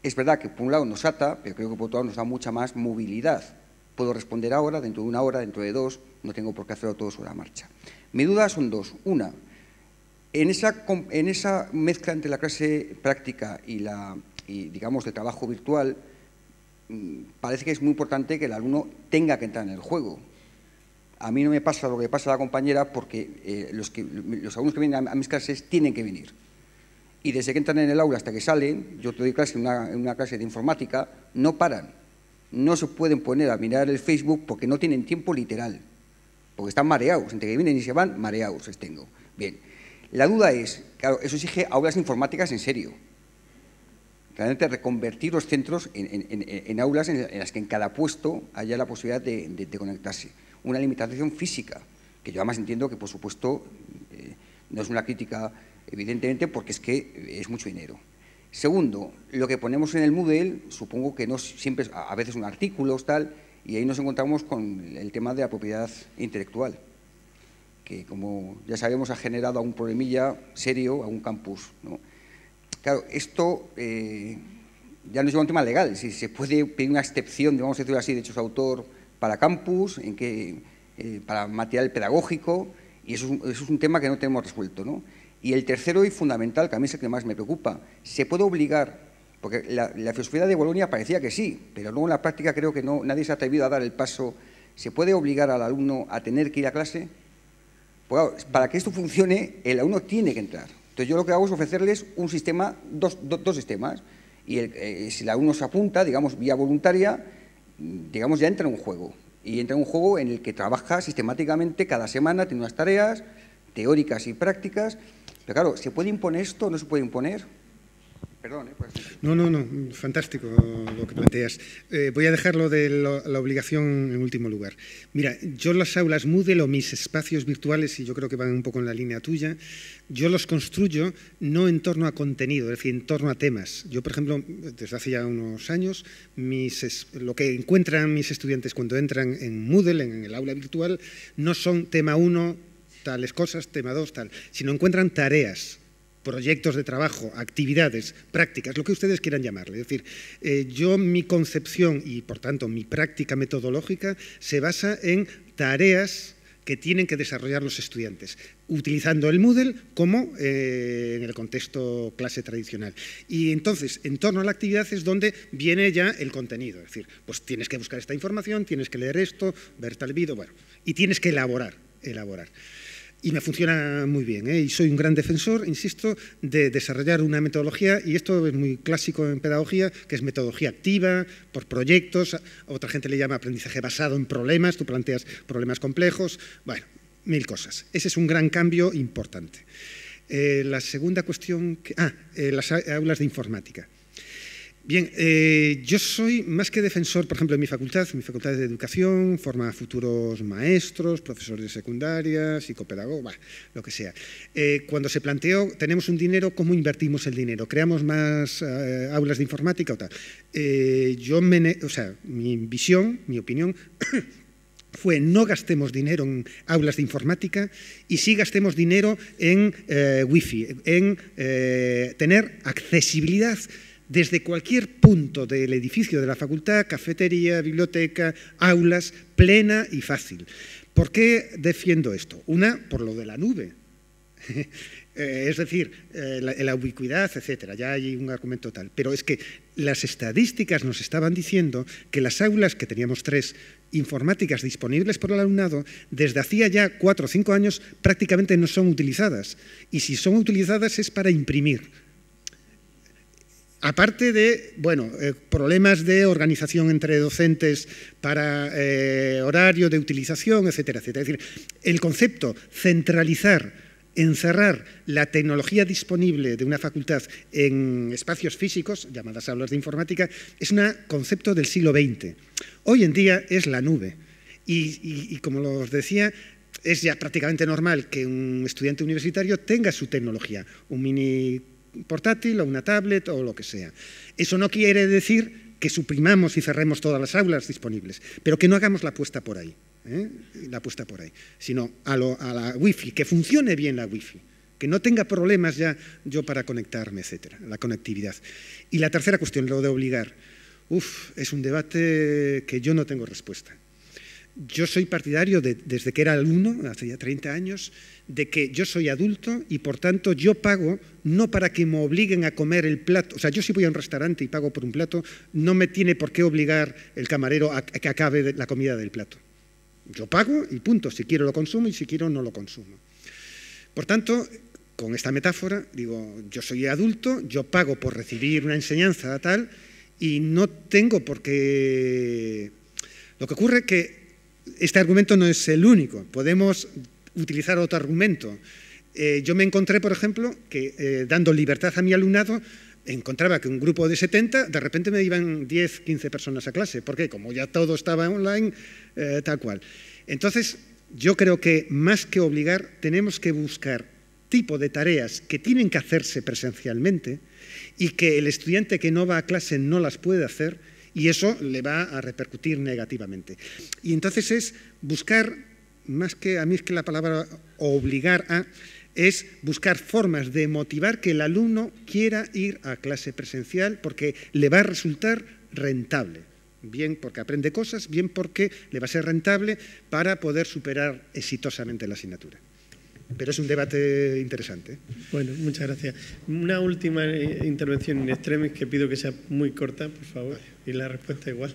es verdad que por un lado nos ata, pero creo que por otro lado nos da mucha más movilidad. Puedo responder ahora, dentro de una hora, dentro de 2, no tengo por qué hacerlo todo sobre la marcha. Mis dudas son dos. Una, en esa mezcla entre la clase práctica y digamos, el trabajo virtual, parece que es muy importante que el alumno tenga que entrar en el juego. A mí no me pasa lo que pasa a la compañera porque los alumnos que vienen a mis clases tienen que venir. Y desde que entran en el aula hasta que salen, yo te doy clase en una clase de informática, no paran. No se pueden poner a mirar el Facebook porque no tienen tiempo literal. Porque están mareados, entre que vienen y se van, mareados les tengo. Bien, la duda es, claro, eso exige aulas informáticas en serio. Realmente reconvertir los centros en aulas en las que en cada puesto haya la posibilidad de conectarse. Una limitación física, que yo además entiendo que, por supuesto, no es una crítica, evidentemente, porque es que es mucho dinero. Segundo, lo que ponemos en el Moodle, supongo que no siempre, a veces son artículos, tal, Y ahí nos encontramos con el tema de la propiedad intelectual, que, como ya sabemos, ha generado algún problemilla serio a un campus, ¿no? Claro, esto ya no es un tema legal, si se puede pedir una excepción, vamos a decirlo así, de derechos de autor para campus, para material pedagógico, y eso es un tema que no tenemos resuelto, ¿no? Y el tercero y fundamental, que a mí es el que más me preocupa, se puede obligar. Porque la filosofía de Bolonia parecía que sí, pero luego en la práctica creo que nadie se ha atrevido a dar el paso. ¿Se puede obligar al alumno a tener que ir a clase? Pues claro, para que esto funcione, el alumno tiene que entrar. Entonces yo lo que hago es ofrecerles un sistema, dos sistemas, y si el alumno se apunta, digamos, vía voluntaria, digamos, ya entra en un juego. Y entra en un juego en el que trabaja sistemáticamente cada semana, tiene unas tareas teóricas y prácticas. Pero claro, ¿se puede imponer esto o no se puede imponer? Perdón, pues. No, fantástico lo que planteas. Voy a dejarlo de la obligación en último lugar. Mira, yo las aulas Moodle o mis espacios virtuales, y yo creo que van un poco en la línea tuya, yo los construyo no en torno a contenido, es decir, en torno a temas. Yo, por ejemplo, desde hace ya unos años, lo que encuentran mis estudiantes cuando entran en Moodle, en el aula virtual, no son tema 1, tales cosas, tema 2, tal, sino encuentran tareas, proyectos de trabajo, actividades, prácticas, lo que ustedes quieran llamarle. Es decir, mi concepción y, por tanto, mi práctica metodológica se basa en tareas que tienen que desarrollar los estudiantes, utilizando el Moodle como en el contexto clase tradicional. Y entonces, en torno a la actividad es donde viene ya el contenido. Es decir, pues tienes que buscar esta información, tienes que leer esto, ver tal vídeo, bueno, y tienes que elaborar. Y me funciona muy bien, y soy un gran defensor, insisto, de desarrollar una metodología, y esto es muy clásico en pedagogía, que es metodología activa, por proyectos, otra gente le llama aprendizaje basado en problemas, tú planteas problemas complejos, bueno, 1000 cosas. Ese es un gran cambio importante. La segunda cuestión, las aulas de informática. Bien, yo soy más que defensor, por ejemplo, en mi facultad de educación, forma a futuros maestros, profesores de secundaria, psicopedagogos, lo que sea. Cuando se planteó, tenemos un dinero, ¿cómo invertimos el dinero? ¿Creamos más aulas de informática o tal? Mi visión, mi opinión, fue no gastemos dinero en aulas de informática y sí gastemos dinero en wifi, en tener accesibilidad desde cualquier punto del edificio de la facultad, cafetería, biblioteca, aulas, plena y fácil. ¿Por qué defiendo esto? Una, por lo de la nube. Es decir, la ubicuidad, etcétera, ya hay un argumento tal. Pero es que las estadísticas nos estaban diciendo que las aulas, que teníamos 3 informáticas disponibles por el alumnado, desde hacía ya 4 o 5 años prácticamente no son utilizadas. Y si son utilizadas es para imprimir. Aparte de, problemas de organización entre docentes para horario de utilización, etcétera, etcétera. Es decir, el concepto centralizar, encerrar la tecnología disponible de una facultad en espacios físicos, llamadas aulas de informática, es un concepto del siglo XX. Hoy en día es la nube. Y como os decía, es ya prácticamente normal que un estudiante universitario tenga su tecnología, un mini portátil o una tablet o lo que sea. Eso no quiere decir que suprimamos y cerremos todas las aulas disponibles, pero que no hagamos la apuesta por ahí, sino a la wifi, que funcione bien la wifi, que no tenga problemas ya yo para conectarme, etcétera, la conectividad. Y la tercera cuestión, lo de obligar. Es un debate que yo no tengo respuesta. Yo soy partidario, desde que era alumno, hace ya 30 años, de que yo soy adulto y, por tanto, yo pago no para que me obliguen a comer el plato. O sea, yo si voy a un restaurante y pago por un plato, no me tiene por qué obligar el camarero a que acabe la comida del plato. Yo pago y punto. Si quiero lo consumo y si quiero no lo consumo. Por tanto, con esta metáfora, digo, yo soy adulto, yo pago por recibir una enseñanza tal y no tengo por qué... Lo que ocurre es que este argumento no es el único, podemos utilizar otro argumento. Yo me encontré, por ejemplo, que dando libertad a mi alumnado, encontraba que un grupo de 70, de repente me iban 10, 15 personas a clase. ¿Por qué? Como ya todo estaba online, tal cual. Entonces, yo creo que más que obligar, tenemos que buscar tipo de tareas que tienen que hacerse presencialmente y que el estudiante que no va a clase no las puede hacer, y eso le va a repercutir negativamente. Y entonces es buscar, más que a mí es que la palabra obligar a, es buscar formas de motivar que el alumno quiera ir a clase presencial porque le va a resultar rentable, bien porque aprende cosas, bien porque le va a ser rentable para poder superar exitosamente la asignatura. Pero es un debate interesante. Bueno, muchas gracias. Una última intervención in extremis que pido que sea muy corta, por favor, y la respuesta igual.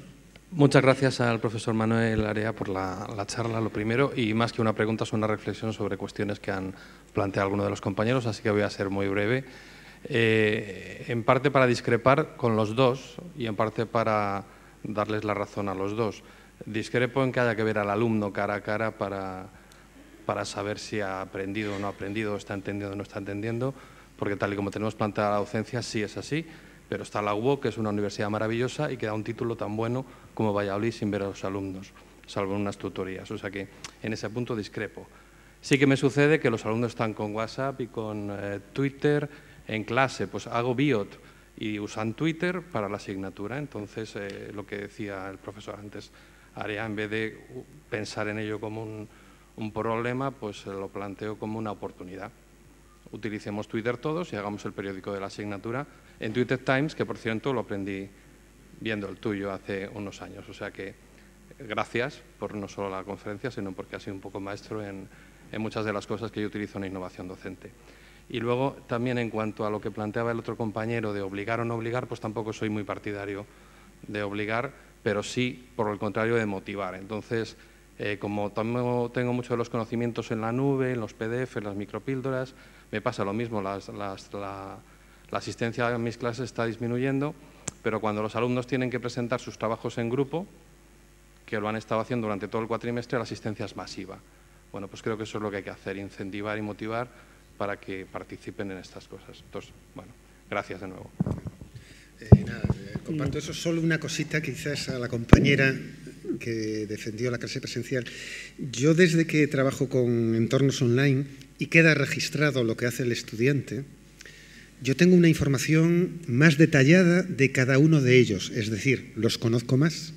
Muchas gracias al profesor Manuel Area por la charla, lo primero, y más que una pregunta, es una reflexión sobre cuestiones que han planteado algunos de los compañeros, así que voy a ser muy breve. En parte para discrepar con los dos y en parte para darles la razón a los dos. Discrepo en que haya que ver al alumno cara a cara para saber si ha aprendido o no ha aprendido, está entendiendo o no está entendiendo, porque tal y como tenemos planteada la docencia, sí es así, pero está la UOC, que es una universidad maravillosa y que da un título tan bueno como Valladolid sin ver a los alumnos, salvo en unas tutorías. O sea que en ese punto discrepo. Sí que me sucede que los alumnos están con WhatsApp y con Twitter en clase, pues hago BIOT y usan Twitter para la asignatura. Entonces, lo que decía el profesor antes, Area, en vez de pensar en ello como un problema, pues lo planteo como una oportunidad. Utilicemos Twitter todos y hagamos el periódico de la asignatura en Twitter Times, que por cierto lo aprendí viendo el tuyo hace unos años. O sea que gracias por no solo la conferencia, sino porque has sido un poco maestro en muchas de las cosas que yo utilizo en innovación docente. Y luego también en cuanto a lo que planteaba el otro compañero de obligar o no obligar, pues tampoco soy muy partidario de obligar, pero sí, por el contrario, de motivar. Entonces, como tengo muchos de los conocimientos en la nube, en los PDF, en las micropíldoras, me pasa lo mismo, la asistencia a mis clases está disminuyendo, pero cuando los alumnos tienen que presentar sus trabajos en grupo, que lo han estado haciendo durante todo el cuatrimestre, la asistencia es masiva. Bueno, pues creo que eso es lo que hay que hacer, incentivar y motivar para que participen en estas cosas. Entonces, bueno, gracias de nuevo. Comparto eso. Solo una cosita, quizás a la compañera que defendió la clase presencial. Yo, desde que trabajo con entornos online y queda registrado lo que hace el estudiante, yo tengo una información más detallada de cada uno de ellos, es decir, los conozco más.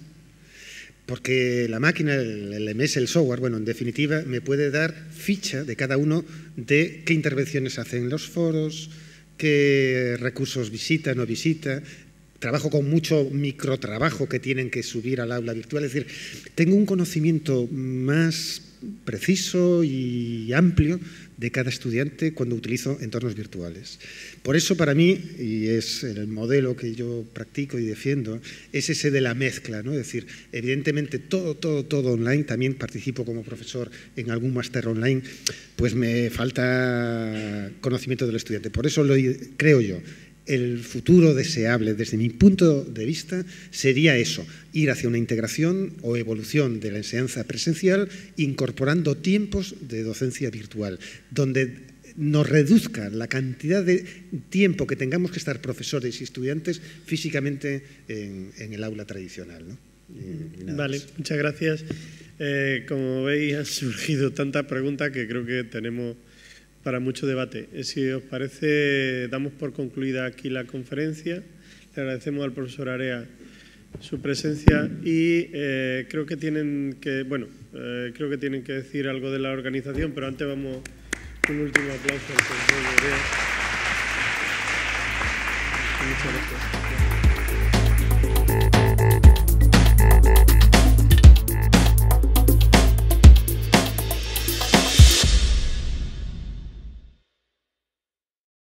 Porque la máquina, el LMS, el software, bueno, en definitiva, me puede dar ficha de cada uno de qué intervenciones hacen en los foros, qué recursos visita, no visita. Trabajo con mucho microtrabajo que tienen que subir al aula virtual. Es decir, tengo un conocimiento más preciso y amplio de cada estudiante cuando utilizo entornos virtuales. Por eso, para mí, y es el modelo que yo practico y defiendo, es ese de la mezcla, ¿no? Es decir, evidentemente todo online, también participo como profesor en algún máster online, pues me falta conocimiento del estudiante. Por eso creo yo, el futuro deseable, desde mi punto de vista, sería eso, ir hacia una integración o evolución de la enseñanza presencial incorporando tiempos de docencia virtual, donde nos reduzca la cantidad de tiempo que tengamos que estar profesores y estudiantes físicamente en el aula tradicional, ¿no? Vale, muchas gracias. Como veis, han surgido tantas preguntas que creo que tenemos para mucho debate. Si os parece, damos por concluida aquí la conferencia. Le agradecemos al profesor Area su presencia y creo que tienen que decir algo de la organización, pero antes vamos un último aplauso al profesor Area. Muchas gracias.